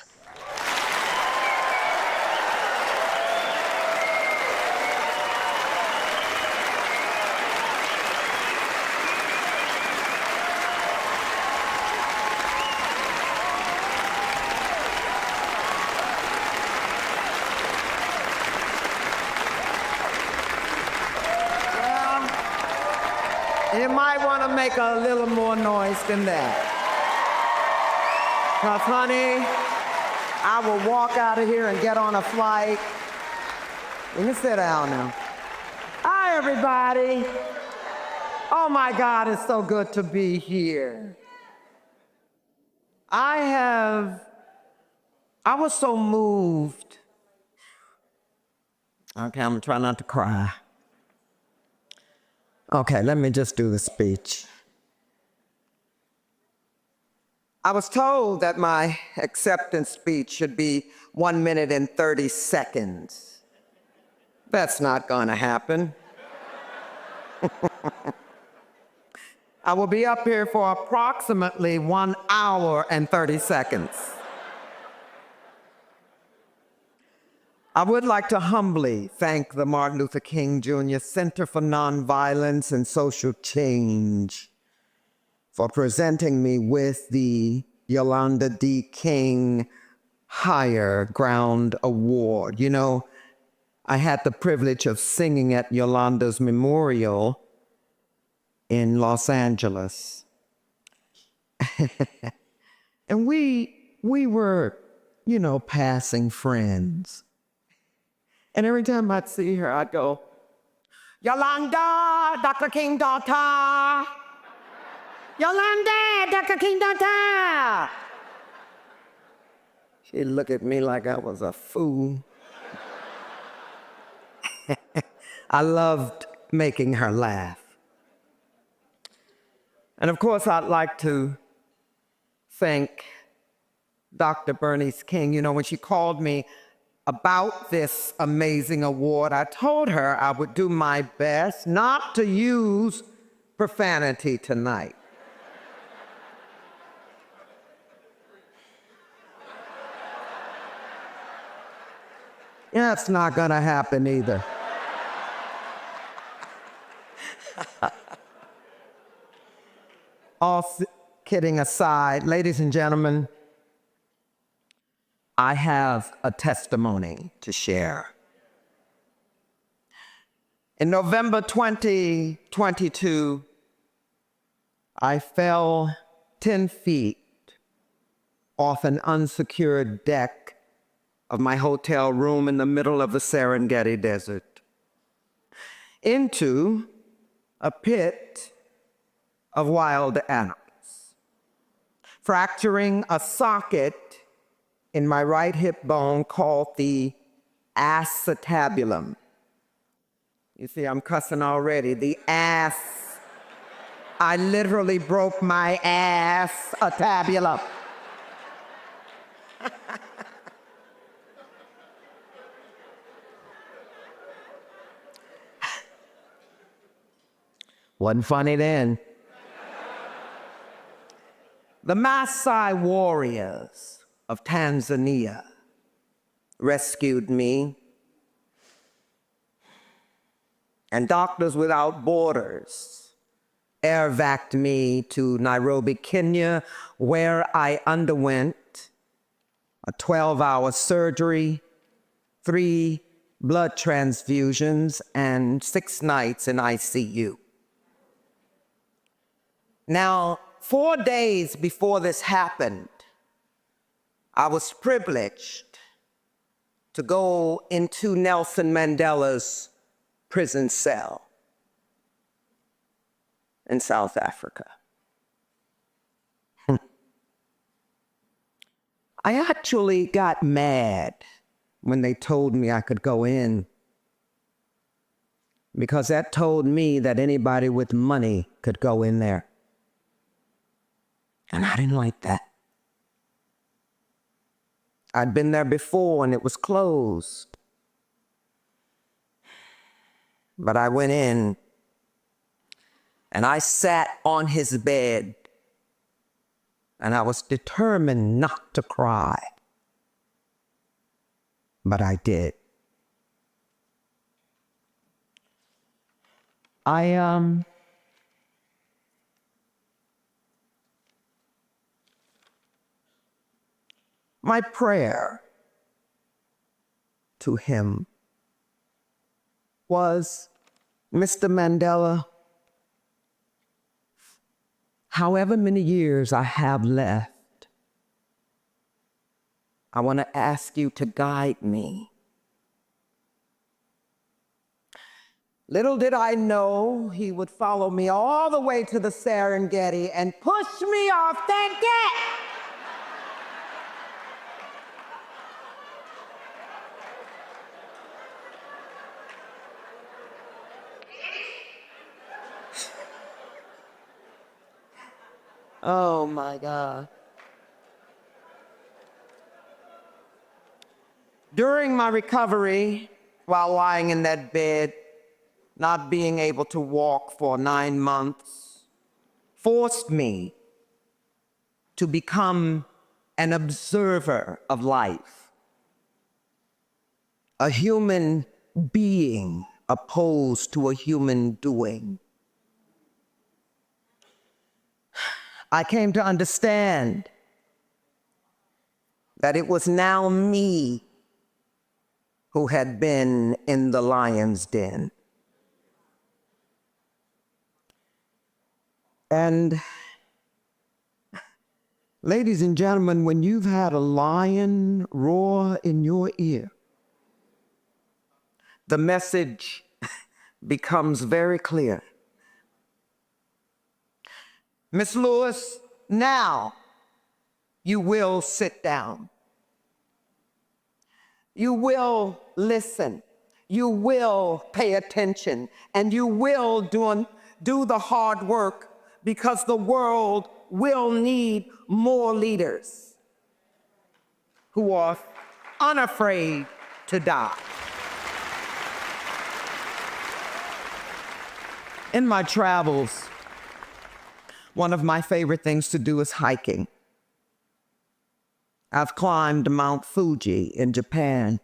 You might want to make a little more noise than that. Because, honey, I will walk out of here and get on a flight. You can sit down now. Hi, everybody. Oh, my God, it's so good to be here. I was so moved. Okay, I'm gonna try not to cry. Okay, let me just do the speech. I was told that my acceptance speech should be 1 minute and 30 seconds. That's not going to happen. I will be up here for approximately 1 hour and 30 seconds. I would like to humbly thank the Martin Luther King Jr. Center for Nonviolence and Social Change for presenting me with the Yolanda D. King Higher Ground Award. You know, I had the privilege of singing at Yolanda's memorial in Los Angeles. And we were, you know, passing friends. And every time I'd see her, I'd go, Yolanda, Dr. King daughter. Yolanda, Dr. King daughter. She'd look at me like I was a fool. I loved making her laugh. And of course, I'd like to thank Dr. Bernice King. You know, when she called me about this amazing award, I told her I would do my best not to use profanity tonight. Yeah, it's not gonna happen either. All kidding aside, ladies and gentlemen, I have a testimony to share. In November 2022, I fell 10 feet off an unsecured deck of my hotel room in the middle of the Serengeti Desert into a pit of wild animals, fracturing a socket in my right hip bone called the acetabulum. You see, I'm cussing already. The ass. I literally broke my acetabulum. Wasn't funny then. The Maasai warriors of Tanzania rescued me, and Doctors Without Borders air-vac'd me to Nairobi, Kenya, where I underwent a 12-hour surgery, 3 blood transfusions, and 6 nights in ICU. Now, 4 days before this happened, I was privileged to go into Nelson Mandela's prison cell in South Africa. I actually got mad when they told me I could go in, because that told me that anybody with money could go in there. And I didn't like that. I'd been there before and it was closed. But I went in and I sat on his bed and I was determined not to cry. But I did. My prayer to him was, Mr. Mandela, however many years I have left, I want to ask you to guide me. Little did I know he would follow me all the way to the Serengeti and push me off that deck. Oh my God. During my recovery, while lying in that bed, not being able to walk for 9 months, forced me to become an observer of life, a human being opposed to a human doing. I came to understand that it was now me who had been in the lion's den. And ladies and gentlemen, when you've had a lion roar in your ear, the message becomes very clear. Miss Lewis, now you will sit down. You will listen. You will pay attention. And you will do the hard work, because the world will need more leaders who are unafraid to die. In my travels, one of my favorite things to do is hiking. I've climbed Mount Fuji in Japan,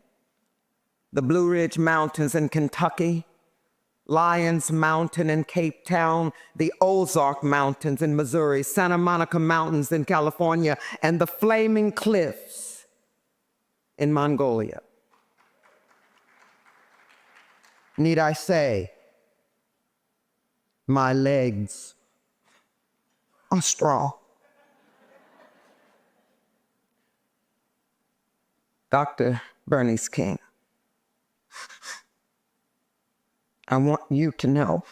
the Blue Ridge Mountains in Kentucky, Lions Mountain in Cape Town, the Ozark Mountains in Missouri, Santa Monica Mountains in California, and the Flaming Cliffs in Mongolia. Need I say, my legs are strong. Dr. Bernice King, I want you to know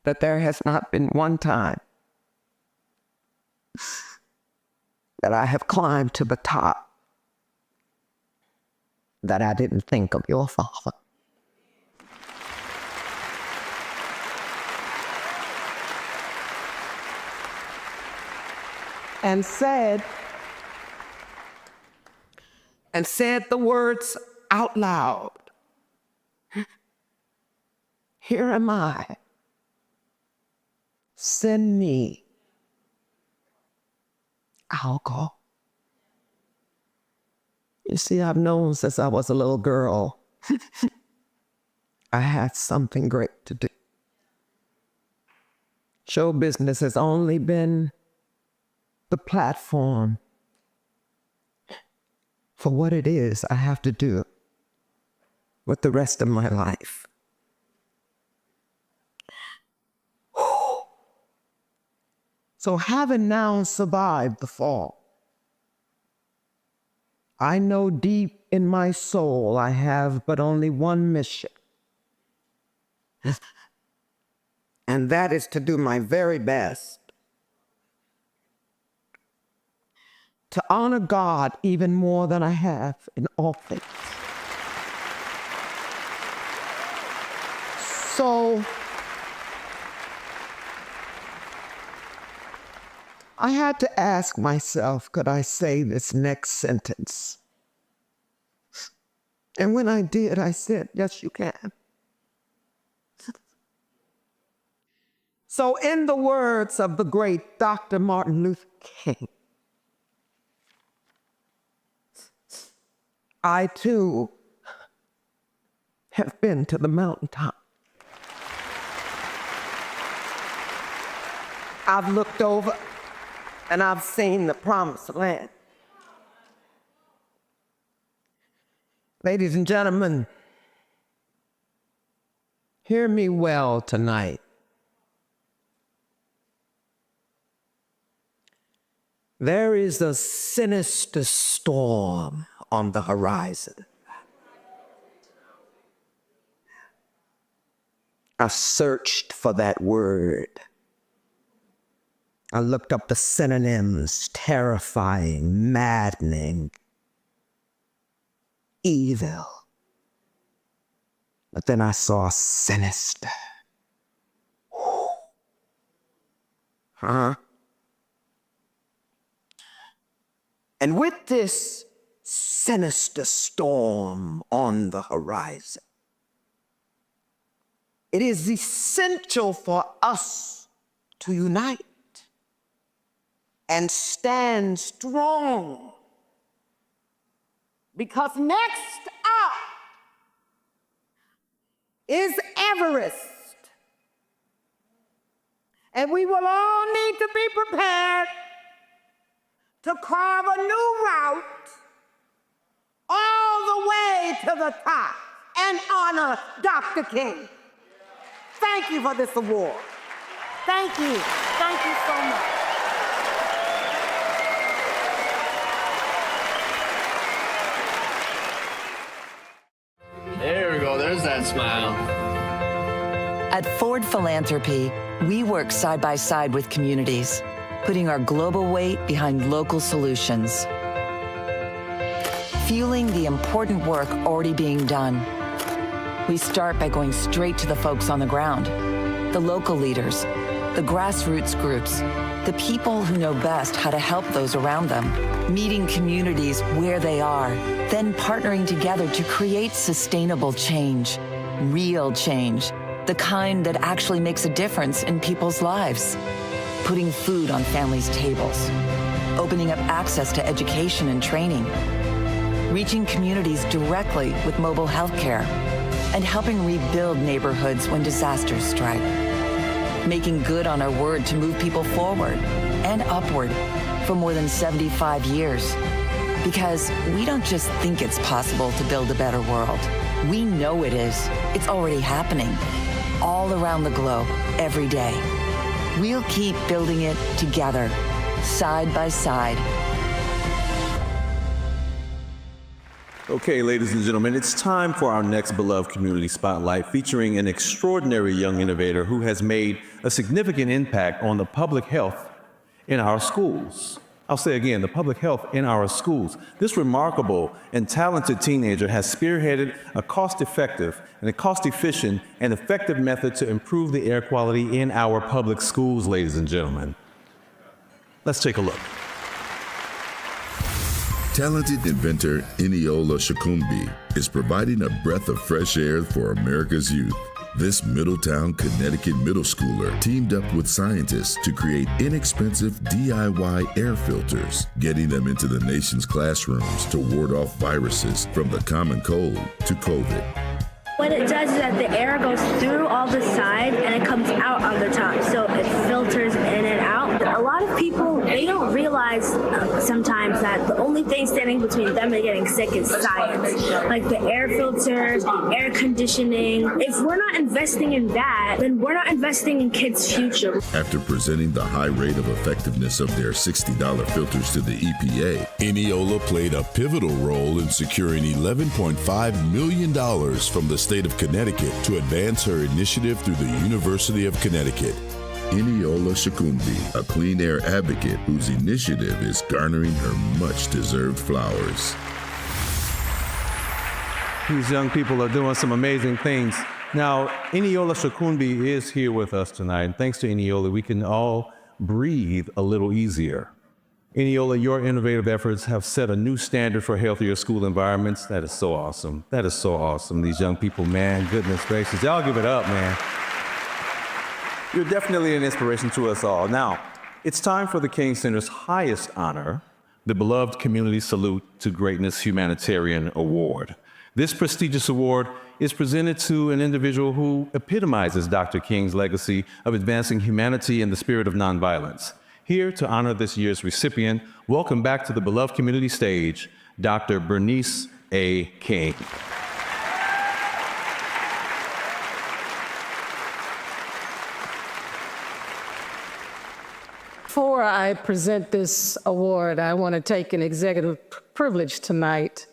that there has not been one time that I have climbed to the top that I didn't think of your father. And said the words out loud. Here am I. Send me. I'll go. You see, I've known since I was a little girl I had something great to do. Show business has only been the platform for what it is I have to do with the rest of my life. So having now survived the fall, I know deep in my soul I have but only one mission. And that is to do my very best to honor God even more than I have in all things. So I had to ask myself, could I say this next sentence? And when I did, I said, yes, you can. So in the words of the great Dr. Martin Luther King, I too have been to the mountaintop. I've looked over and I've seen the promised land. Ladies and gentlemen, hear me well tonight. There is a sinister storm on the horizon. I searched for that word. I looked up the synonyms: terrifying, maddening, evil. But then I saw sinister. And with this sinister storm on the horizon. It is essential for us to unite and stand strong, because next up is Everest. And we will all need to be prepared to carve a new route all the way to the top and honor Dr. King. Thank you for this award. Thank you. Thank you so much. There we go. There's that smile. At Ford Philanthropy, we work side by side with communities, putting our global weight behind local solutions, fueling the important work already being done. We start by going straight to the folks on the ground, the local leaders, the grassroots groups, the people who know best how to help those around them, meeting communities where they are, then partnering together to create sustainable change, real change, the kind that actually makes a difference in people's lives. Putting food on families' tables, opening up access to education and training, reaching communities directly with mobile health care, and helping rebuild neighborhoods when disasters strike. Making good on our word to move people forward and upward for more than 75 years. Because we don't just think it's possible to build a better world. We know it is. It's already happening. All around the globe, every day. We'll keep building it together, side by side. Okay, ladies and gentlemen, it's time for our next beloved community spotlight, featuring an extraordinary young innovator who has made a significant impact on the public health in our schools. I'll say again, the public health in our schools. This remarkable and talented teenager has spearheaded a cost-effective and a cost-efficient and effective method to improve the air quality in our public schools, ladies and gentlemen. Let's take a look. Talented inventor Eniola Shakumbi is providing a breath of fresh air for America's youth. This Middletown, Connecticut middle schooler teamed up with scientists to create inexpensive DIY air filters, getting them into the nation's classrooms to ward off viruses from the common cold to COVID. What it does is that the air goes through all the sides and it comes out on the top, so it filters in and out. A lot of people, they don't realize sometimes that the only thing standing between them and getting sick is science. Like the air filters, air conditioning. If we're not investing in that, then we're not investing in kids' future. After presenting the high rate of effectiveness of their $60 filters to the EPA, Eniola played a pivotal role in securing $11.5 million from the state of Connecticut to advance her initiative through the University of Connecticut. Eniola Shakumbi, a clean air advocate whose initiative is garnering her much-deserved flowers. These young people are doing some amazing things. Now, Eniola Shakumbi is here with us tonight, and thanks to Eniola, we can all breathe a little easier. Eniola, your innovative efforts have set a new standard for healthier school environments. That is so awesome. That is so awesome. These young people, man, goodness gracious. Y'all give it up, man. You're definitely an inspiration to us all. Now, it's time for the King Center's highest honor, the beloved Community Salute to Greatness Humanitarian Award. This prestigious award is presented to an individual who epitomizes Dr. King's legacy of advancing humanity in the spirit of nonviolence. Here to honor this year's recipient, welcome back to the beloved community stage, Dr. Bernice A. King. Before I present this award, I want to take an executive privilege tonight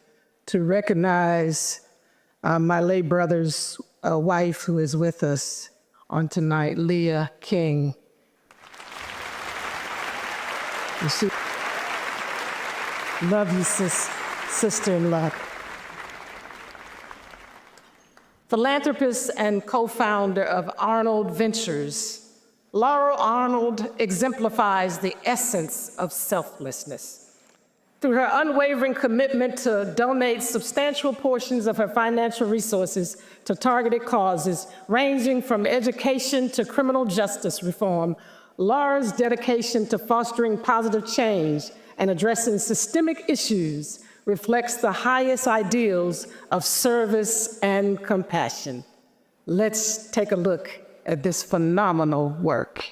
to recognize my late brother's wife who is with us on tonight, Leah King. Love you, sister-in-law. Philanthropist and co-founder of Arnold Ventures, Laurel Arnold exemplifies the essence of selflessness. Through her unwavering commitment to donate substantial portions of her financial resources to targeted causes, ranging from education to criminal justice reform, Laura's dedication to fostering positive change and addressing systemic issues reflects the highest ideals of service and compassion. Let's take a look at this phenomenal work.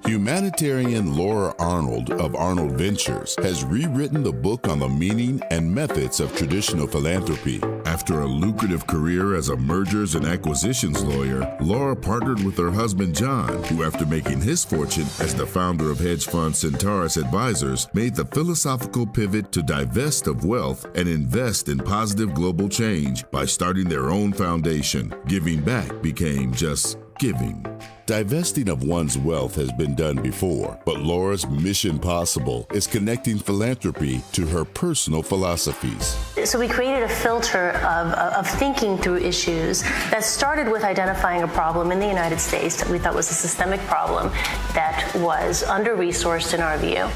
Humanitarian Laura Arnold of Arnold Ventures has rewritten the book on the meaning and methods of traditional philanthropy. After a lucrative career as a mergers and acquisitions lawyer, Laura partnered with her husband John, who after making his fortune as the founder of hedge fund Centaurus Advisors, made the philosophical pivot to divest of wealth and invest in positive global change by starting their own foundation. Giving back became just giving. Divesting of one's wealth has been done before, but Laura's mission possible is connecting philanthropy to her personal philosophies. So we created a filter of thinking through issues that started with identifying a problem in the United States that we thought was a systemic problem that was under-resourced in our view,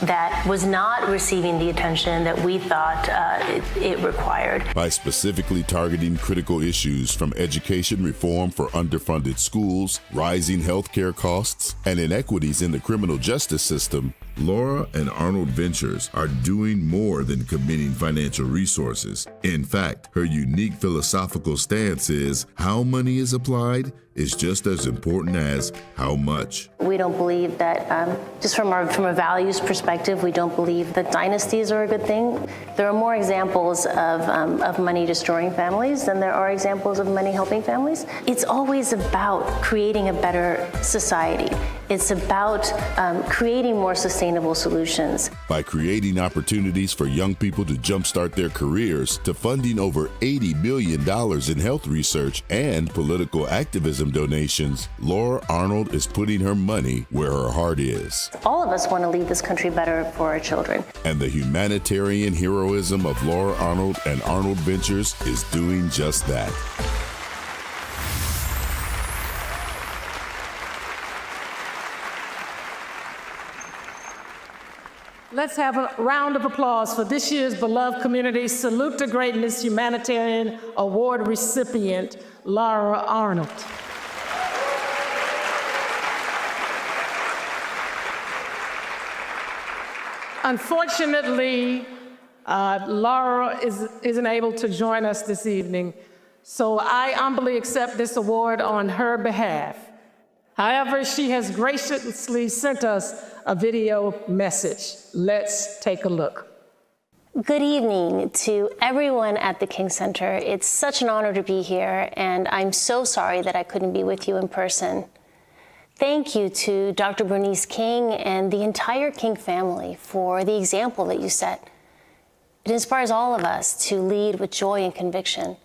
that was not receiving the attention that we thought it required. By specifically targeting critical issues from education reform for underfunded schools, rising healthcare costs, and inequities in the criminal justice system, Laura and Arnold Ventures are doing more than committing financial resources. In fact, her unique philosophical stance is how money is applied is just as important as how much. We don't believe that, just from a values perspective, we don't believe that dynasties are a good thing. There are more examples of money destroying families than there are examples of money helping families. It's always about creating a better society. It's about creating more sustainable solutions. By creating opportunities for young people to jumpstart their careers, to funding over $80 million in health research and political activism donations, Laura Arnold is putting her money where her heart is. All of us want to leave this country better for our children. And the humanitarian heroism of Laura Arnold and Arnold Ventures is doing just that. Let's have a round of applause for this year's beloved community Salute to Greatness Humanitarian Award recipient, Laura Arnold. Unfortunately, Laura isn't able to join us this evening, so I humbly accept this award on her behalf. However, she has graciously sent us a video message. Let's take a look. Good evening to everyone at the King Center. It's such an honor to be here, and I'm so sorry that I couldn't be with you in person. Thank you to Dr. Bernice King and the entire King family for the example that you set. It inspires all of us to lead with joy and conviction.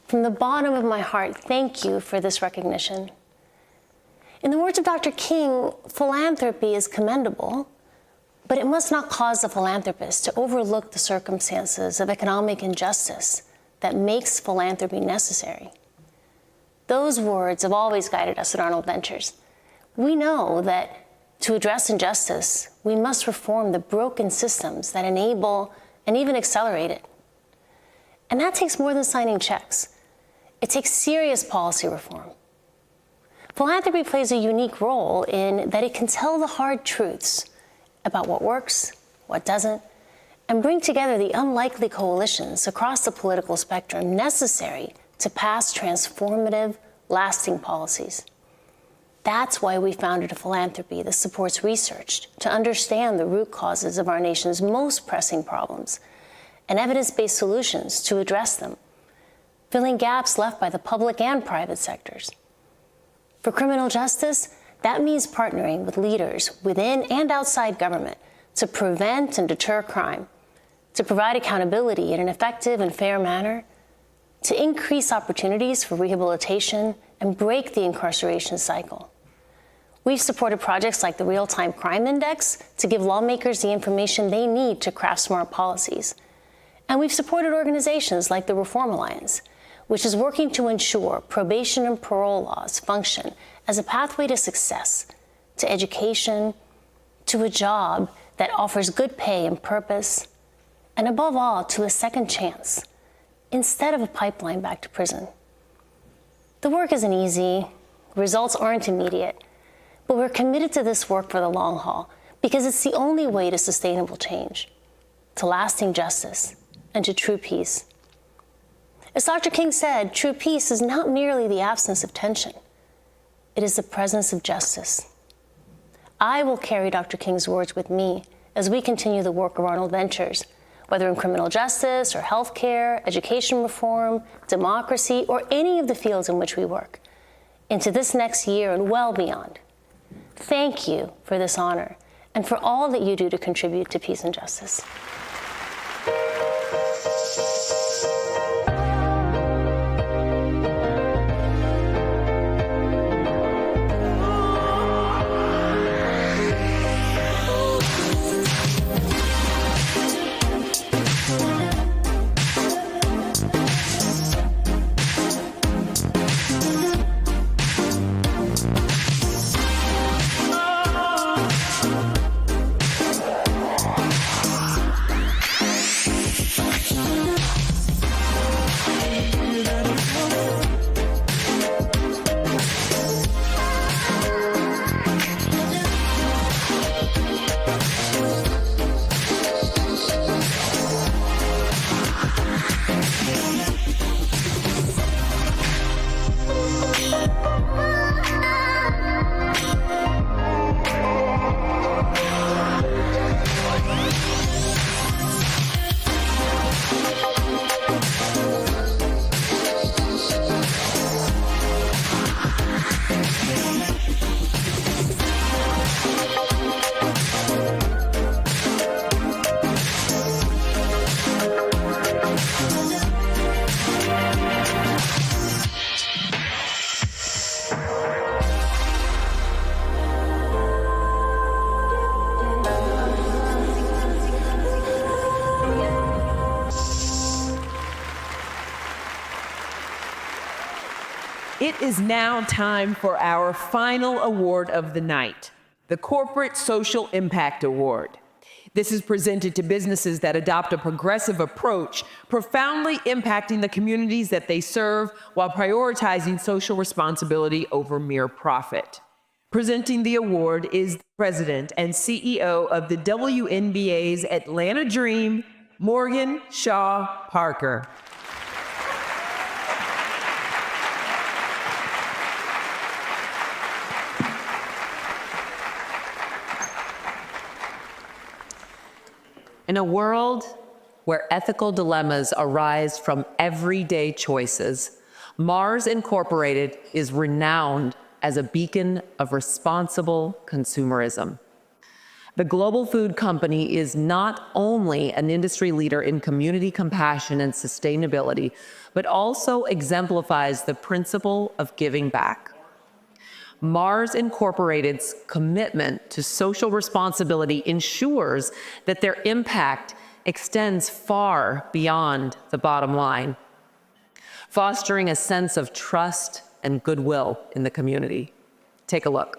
From the bottom of my heart, thank you for this recognition. In the words of Dr. King, philanthropy is commendable, but it must not cause the philanthropist to overlook the circumstances of economic injustice that makes philanthropy necessary. Those words have always guided us at Arnold Ventures. We know that to address injustice, we must reform the broken systems that enable and even accelerate it. And that takes more than signing checks. It takes serious policy reform. Philanthropy plays a unique role in that it can tell the hard truths about what works, what doesn't, and bring together the unlikely coalitions across the political spectrum necessary to pass transformative, lasting policies. That's why we founded a philanthropy that supports research to understand the root causes of our nation's most pressing problems and evidence-based solutions to address them, filling gaps left by the public and private sectors. For criminal justice, that means partnering with leaders within and outside government to prevent and deter crime, to provide accountability in an effective and fair manner, to increase opportunities for rehabilitation and break the incarceration cycle. We've supported projects like the Real-Time Crime Index to give lawmakers the information they need to craft smart policies. And we've supported organizations like the Reform Alliance, which is working to ensure probation and parole laws function as a pathway to success, to education, to a job that offers good pay and purpose, and above all, to a second chance, instead of a pipeline back to prison. The work isn't easy, results aren't immediate, but we're committed to this work for the long haul because it's the only way to sustainable change, to lasting justice, and to true peace. As Dr. King said, true peace is not merely the absence of tension. It is the presence of justice. I will carry Dr. King's words with me as we continue the work of Arnold Ventures, whether in criminal justice or healthcare, education reform, democracy, or any of the fields in which we work, into this next year and well beyond. Thank you for this honor and for all that you do to contribute to peace and justice. It is now time for our final award of the night, the Corporate Social Impact Award. This is presented to businesses that adopt a progressive approach, profoundly impacting the communities that they serve while prioritizing social responsibility over mere profit. Presenting the award is the President and CEO of the WNBA's Atlanta Dream, Morgan Shaw Parker. In a world where ethical dilemmas arise from everyday choices, Mars Incorporated is renowned as a beacon of responsible consumerism. The global food company is not only an industry leader in community compassion and sustainability, but also exemplifies the principle of giving back. Mars Incorporated's commitment to social responsibility ensures that their impact extends far beyond the bottom line, fostering a sense of trust and goodwill in the community. Take a look.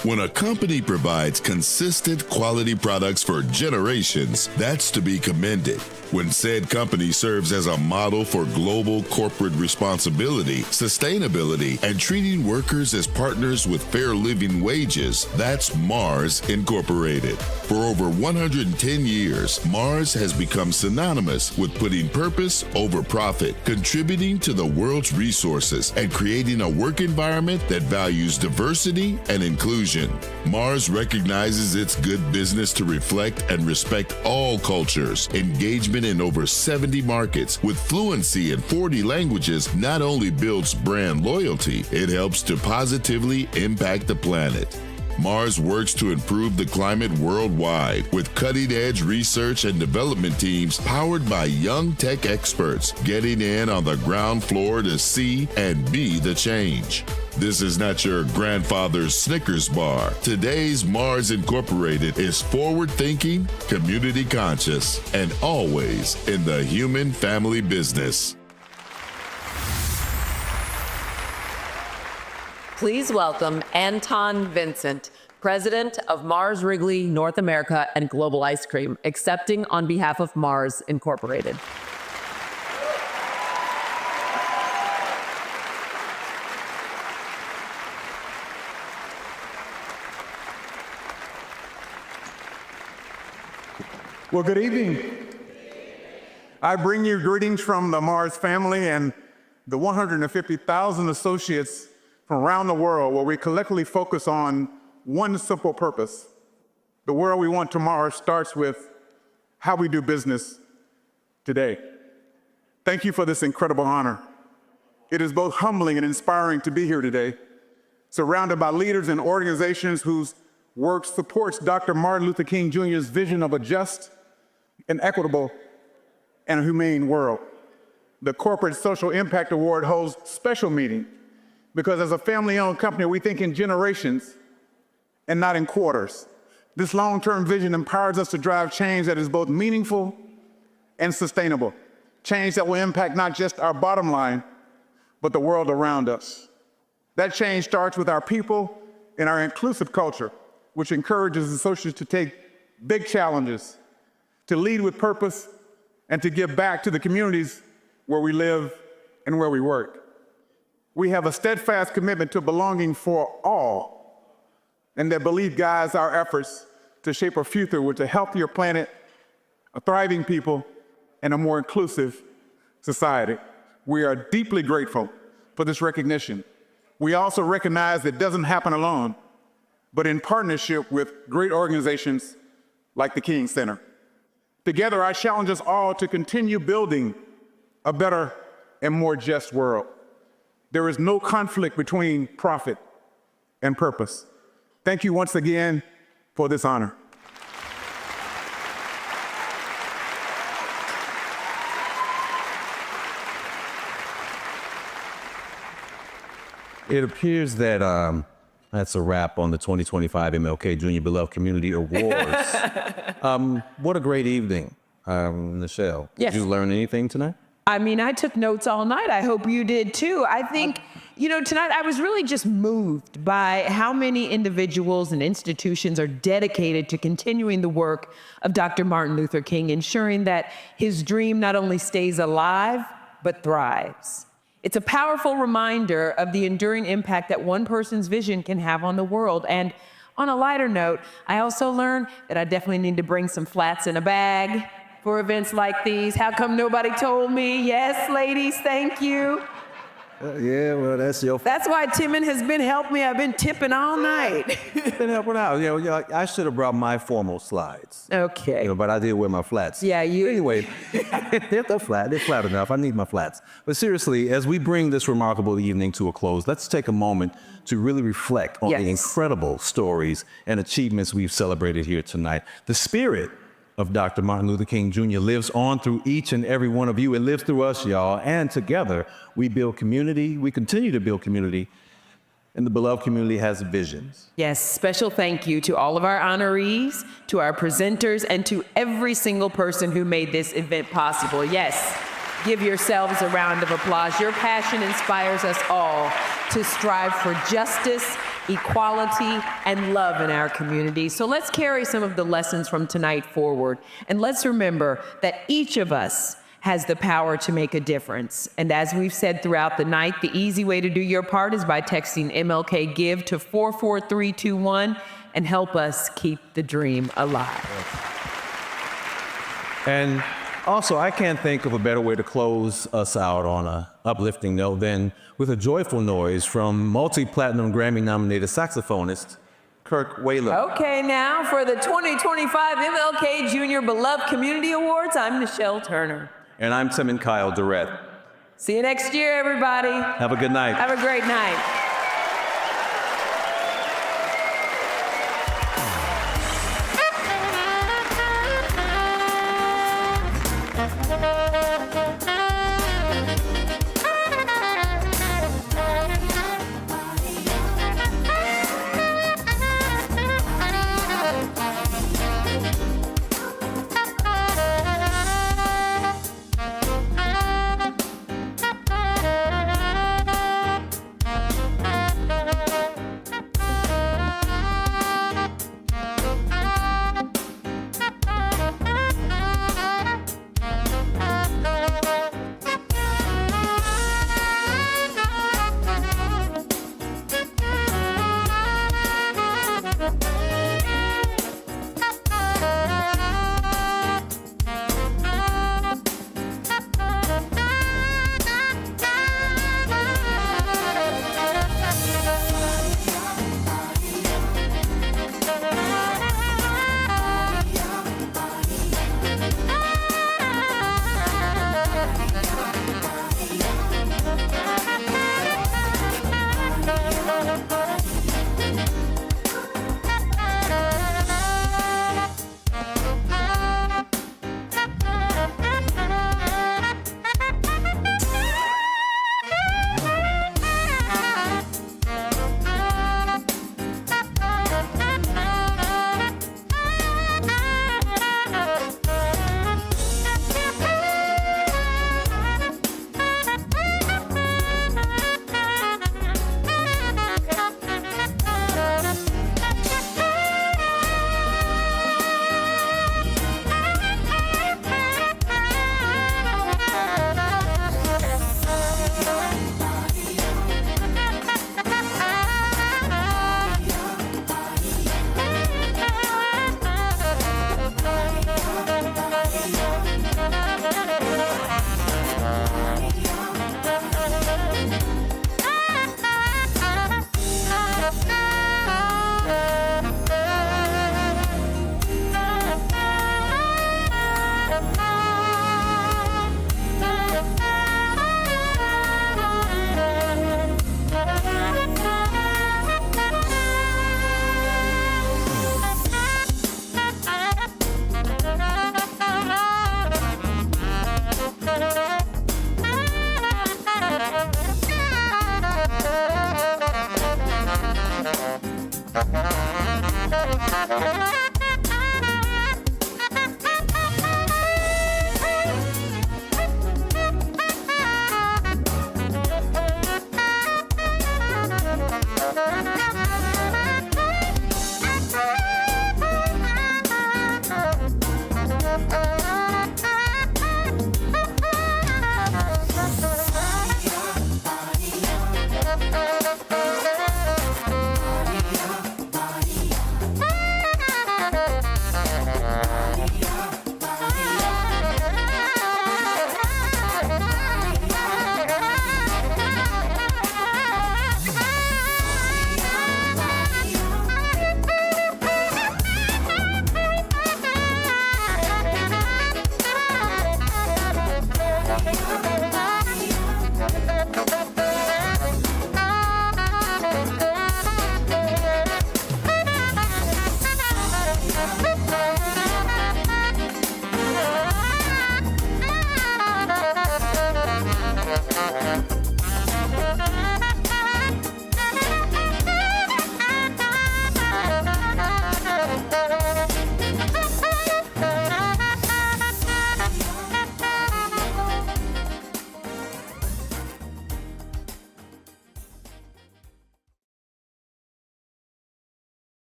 When a company provides consistent quality products for generations, that's to be commended. When said company serves as a model for global corporate responsibility, sustainability, and treating workers as partners with fair living wages, that's Mars Incorporated. For over 110 years, Mars has become synonymous with putting purpose over profit, contributing to the world's resources, and creating a work environment that values diversity and inclusion. Mars recognizes its good business to reflect and respect all cultures. Engagement in over 70 markets with fluency in 40 languages not only builds brand loyalty, it helps to positively impact the planet. Mars works to improve the climate worldwide with cutting-edge research and development teams powered by young tech experts getting in on the ground floor to see and be the change. This is not your grandfather's Snickers bar. Today's Mars Incorporated is forward-thinking, community-conscious, and always in the human family business. Please welcome Anton Vincent, President of Mars Wrigley North America and Global Ice Cream, accepting on behalf of Mars Incorporated. Well, good evening. I bring you greetings from the Mars family and the 150,000 associates from around the world, where we collectively focus on one simple purpose. The world we want tomorrow starts with how we do business today. Thank you for this incredible honor. It is both humbling and inspiring to be here today, surrounded by leaders and organizations whose work supports Dr. Martin Luther King Jr.'s vision of a just, an equitable, and a humane world. The Corporate Social Impact Award holds special meaning because as a family-owned company, we think in generations and not in quarters. This long-term vision empowers us to drive change that is both meaningful and sustainable, change that will impact not just our bottom line, but the world around us. That change starts with our people and our inclusive culture, which encourages associates to take big challenges, to lead with purpose, and to give back to the communities where we live and where we work. We have a steadfast commitment to belonging for all, and that belief guides our efforts to shape a future with a healthier planet, a thriving people, and a more inclusive society. We are deeply grateful for this recognition. We also recognize it doesn't happen alone, but in partnership with great organizations like the King Center. Together, I challenge us all to continue building a better and more just world. There is no conflict between profit and purpose. Thank you once again for this honor. It appears that that's a wrap on the 2025 MLK Junior Beloved Community Awards. What a great evening, Nischelle. Yes. Did you learn anything tonight? I mean, I took notes all night. I hope you did too. I think, tonight I was really just moved by how many individuals and institutions are dedicated to continuing the work of Dr. Martin Luther King, ensuring that his dream not only stays alive, but thrives. It's a powerful reminder of the enduring impact that one person's vision can have on the world. And on a lighter note, I also learned that I definitely need to bring some flats in a bag for events like these. How come nobody told me? Yes, ladies, thank you. Yeah, well, that's why Timon has been helping me. I've been tipping all night. Been helping out. I should have brought my formal slides. Okay. But I did wear my flats. Yeah, you. Anyway, they're flat. They're flat enough. I need my flats. But seriously, as we bring this remarkable evening to a close, let's take a moment to really reflect on the incredible stories and achievements we've celebrated here tonight. The spirit of Dr. Martin Luther King Jr. lives on through each and every one of you. It lives through us, y'all. And together, we build community. We continue to build community. And the beloved community has visions. Yes, special thank you to all of our honorees, to our presenters, and to every single person who made this event possible. Yes, give yourselves a round of applause. Your passion inspires us all to strive for justice, equality, and love in our community. So let's carry some of the lessons from tonight forward. And let's remember that each of us has the power to make a difference. And as we've said throughout the night, the easy way to do your part is by texting MLK Give to 44321 and help us keep the dream alive. And also, I can't think of a better way to close us out on an uplifting note than with a joyful noise from multi-platinum Grammy-nominated saxophonist Kirk Whalum. Okay, now for the 2025 MLK Junior Beloved Community Awards, I'm Nischelle Turner. And I'm Timon Durrett. See you next year, everybody. Have a good night. Have a great night.